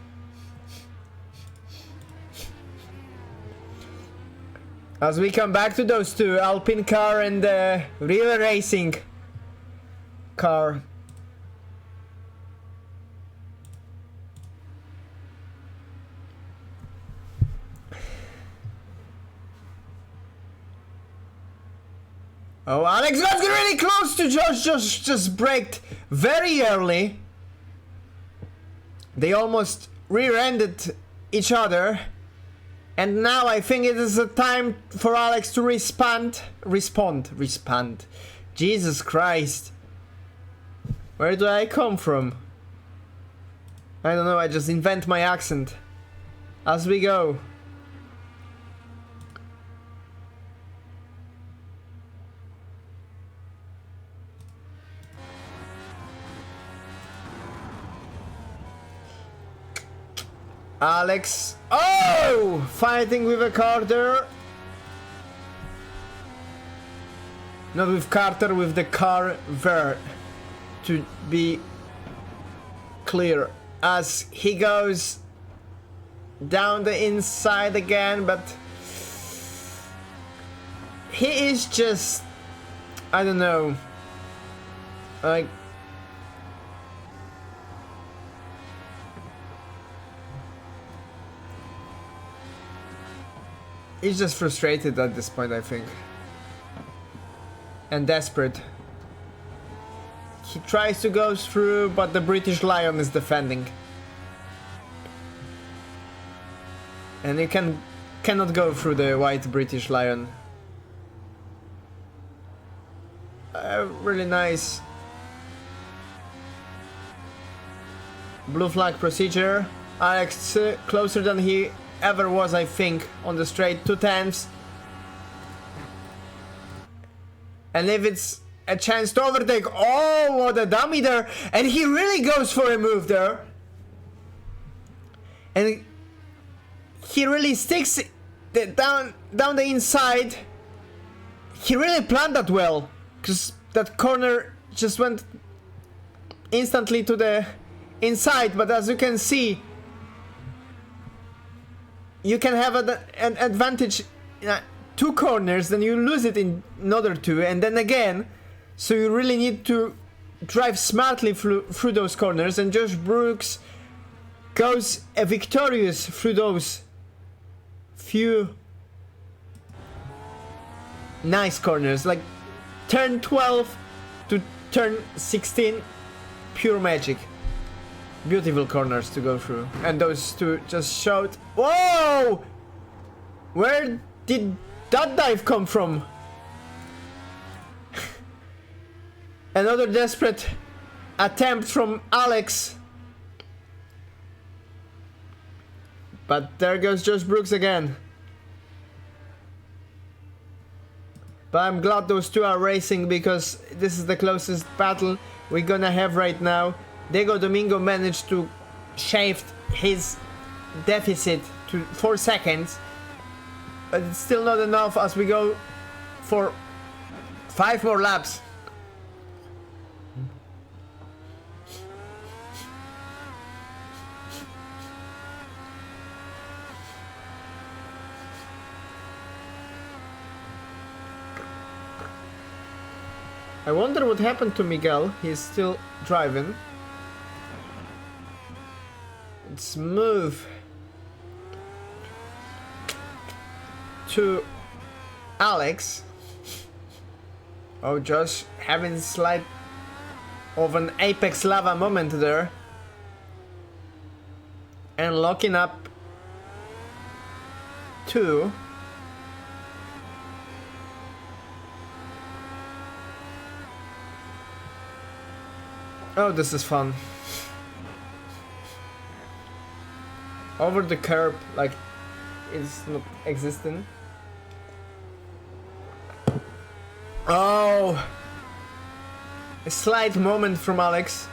As we come back to those two, Alpine car and the River Racing car. Oh, Alex got really close to Josh. Josh just braked very early. They almost rear-ended each other. And now I think it is a time for Alex to respond. Jesus Christ. Where do I come from? I don't know, I just invent my accent as we go. Alex, oh, fighting with a Carter. Not with Carter, with the Carver, to be clear, as he goes down the inside again, but he is just, I don't know, like, he's just frustrated at this point, I think. And desperate. He tries to go through, but the British Lion is defending. And he cannot go through the white British Lion. Really nice. Blue flag procedure. Alex closer than he ever was, I think, on the straight 2/10. And if it's a chance to overtake, oh, what a dummy there, and he really goes for a move there, and he really sticks down the inside. He really planned that well, because that corner just went instantly to the inside. But as you can see, you can have an advantage in two corners, then you lose it in another two, and then again. So you really need to drive smartly through those corners, and Josh Brooks goes victorious through those few nice corners, like turn 12 to turn 16, pure magic. Beautiful corners to go through, and those two just showed. Whoa! Where did that dive come from? Another desperate attempt from Alex. But there goes Josh Brooks again. But I'm glad those two are racing, because this is the closest battle we're gonna have right now. Diego Domingo managed to shave his deficit to 4 seconds. But it's still not enough as we go for 5 more laps. I wonder what happened to Miguel. He's still driving. Let's move to Alex. Oh, Josh having slight of an apex lava moment there, and locking up 2. Oh, this is fun. Over the curb, like it's not existing. Oh, a slight moment from Alex,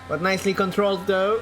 but nicely controlled though.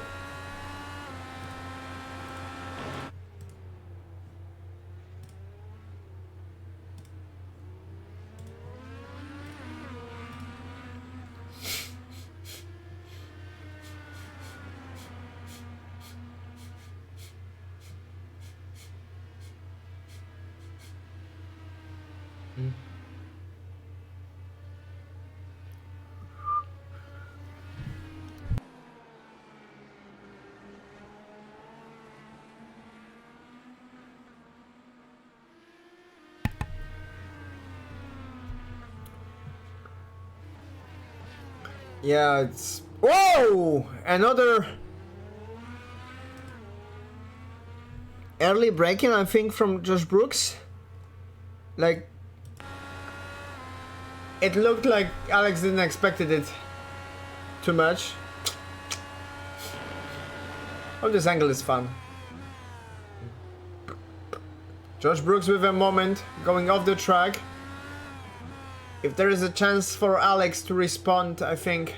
Yeah, it's... Whoa! Another... early braking, I think, from Josh Brooks. Like... it looked like Alex didn't expect it too much. Oh, this angle is fun. Josh Brooks with a moment, going off the track. If there is a chance for Alex to respond, I think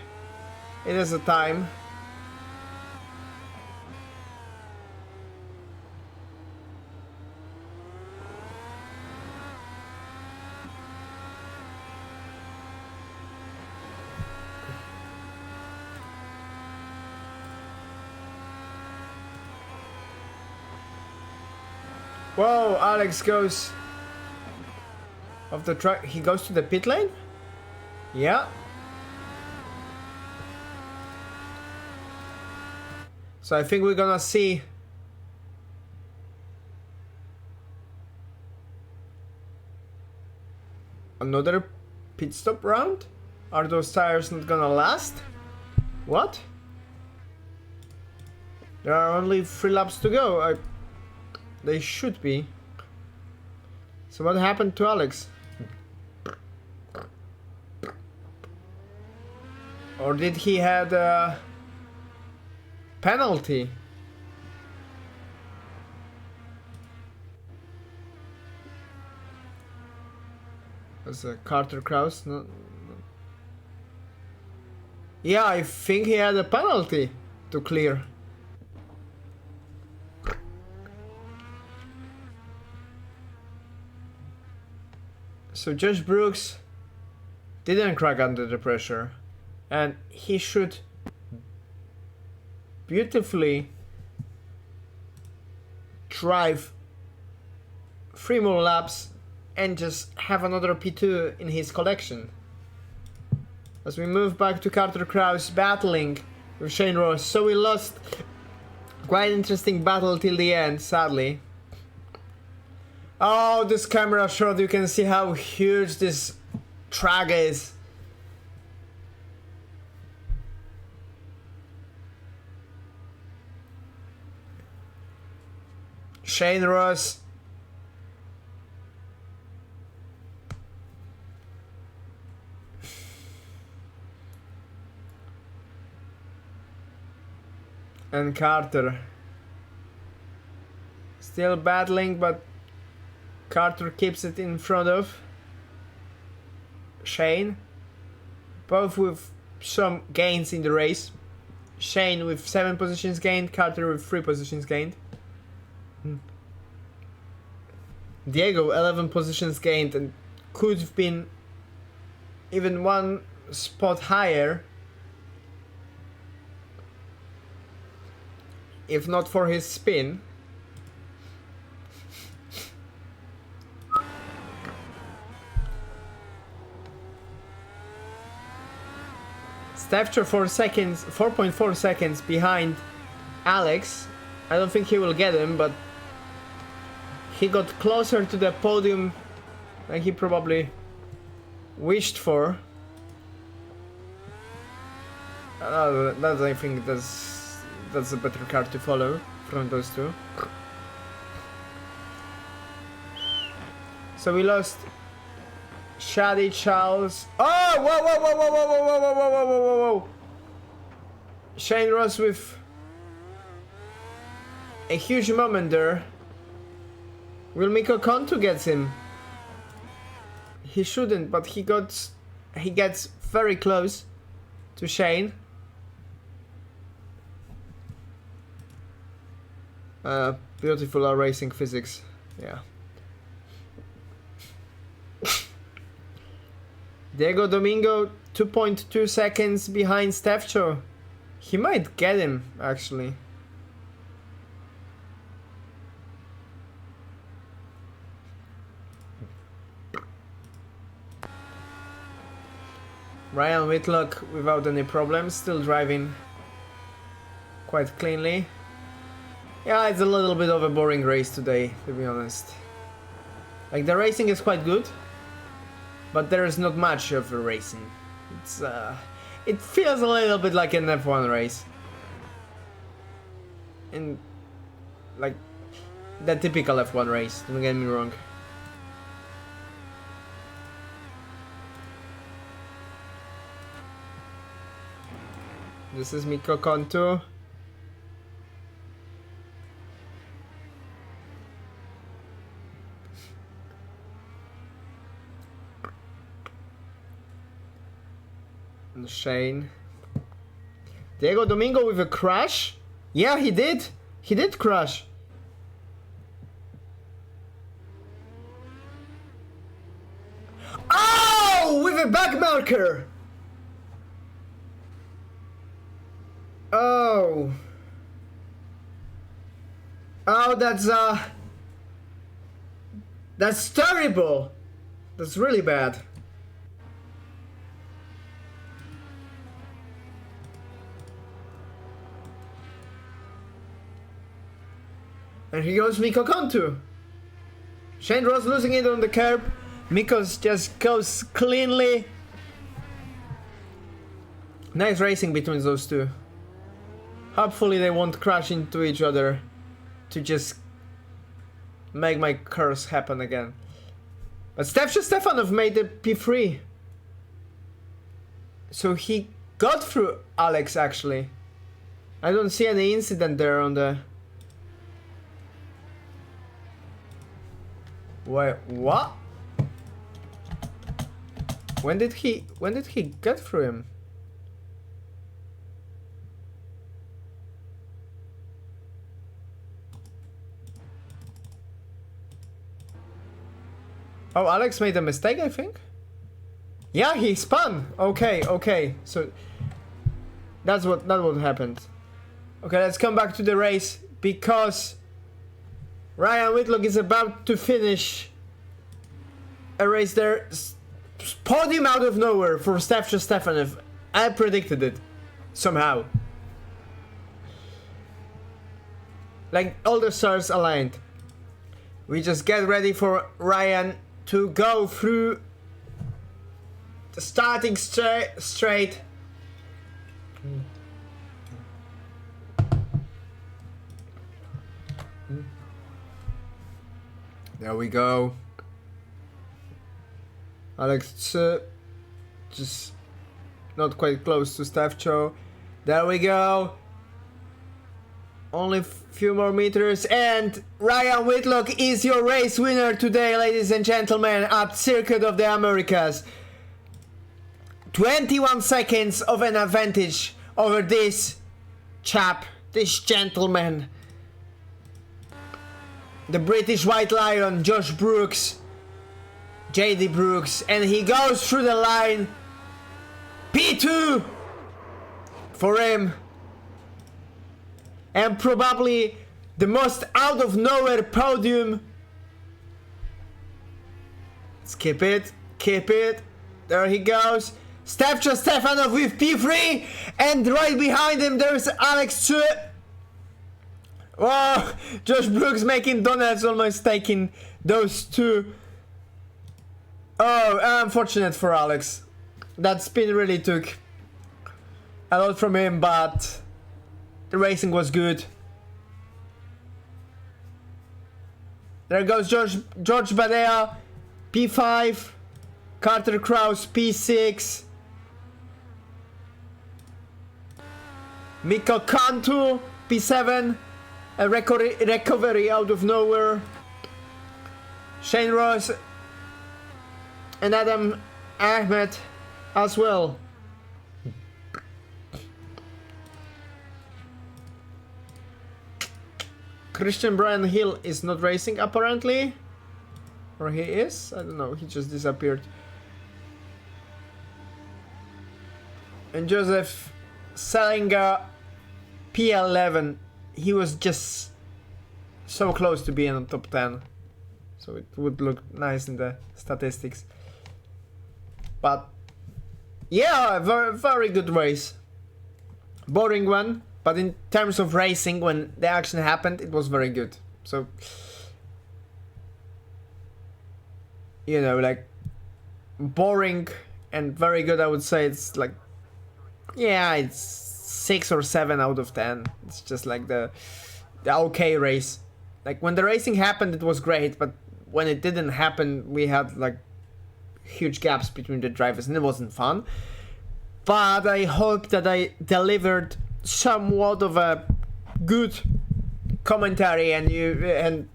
it is a time. Whoa, Alex goes off the track. He goes to the pit lane? Yeah. So I think we're gonna see another pit stop round? Are those tires not gonna last? What? There are only 3 laps to go. They should be. So what happened to Alex? Or did he had a penalty? Was Carter Kraus? No. Yeah, I think he had a penalty to clear. So Josh Brooks didn't crack under the pressure, and he should beautifully drive 3 more laps and just have another P2 in his collection. As we move back to Carter Kraus battling with Shane Ross. So we lost quite interesting battle till the end, sadly. Oh, this camera shot, you can see how huge this track is. Shane Ross. And Carter. Still battling, but Carter keeps it in front of Shane. Both with some gains in the race. Shane with 7 positions gained, Carter with 3 positions gained. Diego 11 positions gained and could have been even 1 spot higher if not for his spin. Stefcher 4.4 seconds behind Alex. I don't think he will get him, but he got closer to the podium than he probably wished for. I think that's a better car to follow from those two. So we lost Shady Charles. Oh, whoa, whoa, whoa, whoa, whoa, whoa, whoa, whoa, whoa, whoa, whoa, whoa. Shane Ross with a huge moment there. Will Mikko Kontu gets him? He shouldn't, but he gets very close to Shane. Beautiful iracing physics. Yeah. Diego Domingo 2.2 seconds behind Stefcho. He might get him, actually. Ryan Whitlock without any problems, still driving quite cleanly. Yeah, it's a little bit of a boring race today, to be honest. Like, the racing is quite good, but there is not much of a racing. It feels a little bit like an F1 race. And, like, the typical F1 race, don't get me wrong. This is Mikko Kontu. And Shane. Diego Domingo with a crash? Yeah, he did. He did crash. Oh, with a back marker. Oh. Oh, that's terrible. That's really bad. And here goes Mikko Kontu. Shane Ross losing it on the curb. Mikko's just goes cleanly. Nice racing between those two. Hopefully they won't crash into each other to just make my curse happen again. But Stefcho Stefanov made the P3. So he got through Alex actually. I don't see any incident there on the... Wait, what? When did he get through him? Oh, Alex made a mistake, I think? Yeah, he spun! Okay. So that's what happened. Okay, let's come back to the race because Ryan Whitlock is about to finish a race there. Podium out of nowhere for Stefcho Stefanov. I predicted it. Somehow. Like, all the stars aligned. We just get ready for Ryan to go through the starting straight. There we go. Alex just not quite close to Stefcho. There we go. Only a few more meters and Ryan Whitlock is your race winner today, ladies and gentlemen, at Circuit of the Americas. 21 seconds of an advantage over this chap, this gentleman. The British White Lion, Josh Brooks, JD Brooks, and he goes through the line. P2 for him. And probably the most out of nowhere podium. Let's keep it. There he goes. Stefcho Stefanov with P3, and right behind him there's Alex Chu. Oh, Josh Brooks making donuts, almost taking those two. Oh, unfortunate for Alex. That spin really took a lot from him, but the racing was good. There goes George Badea, P5, Carter Krause, P6. Mikko Cantu, P7, a recovery out of nowhere. Shane Ross and Adam Ahmed as well. Christian Brian Hill is not racing apparently. Or he is? I don't know, he just disappeared. And Joseph Salinger, P11, he was just so close to being on top 10. So it would look nice in the statistics. But yeah, very good race. Boring one, but in terms of racing, when the action happened, it was very good. So, you know, like, boring and very good, I would say it's like, yeah, it's 6 or 7 out of 10. It's just like the okay race. Like, when the racing happened, it was great, but when it didn't happen, we had like huge gaps between the drivers and it wasn't fun. But I hope that I delivered somewhat of a good commentary, and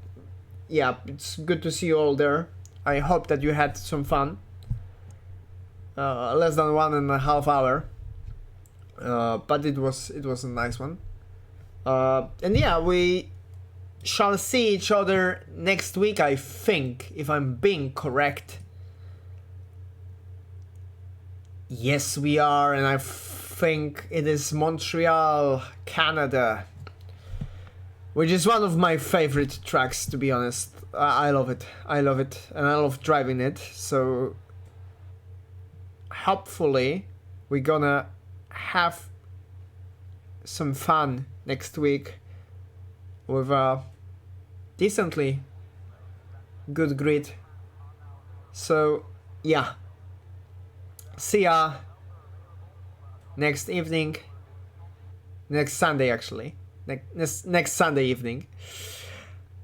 yeah, it's good to see you all there. I hope that you had some fun. Less than 1.5 hours, but it was a nice one. And yeah, we shall see each other next week, I think, if I'm being correct. Yes, we are, and I think it is Montreal, Canada, which is one of my favorite tracks, to be honest. I love it. I love it, and I love driving it. So hopefully we're gonna have some fun next week with a decently good grid. So yeah, see ya next evening, next Sunday actually, next Sunday evening.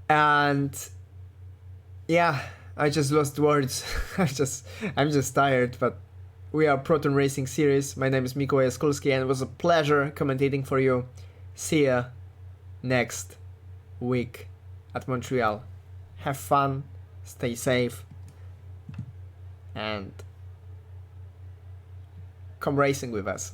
And yeah, I just lost words. I'm just tired, but we are Proton Racing Series. My name is Mikołaj Jaskulski, and it was a pleasure commentating for you. See ya next week at Montreal. Have fun, stay safe, and come racing with us.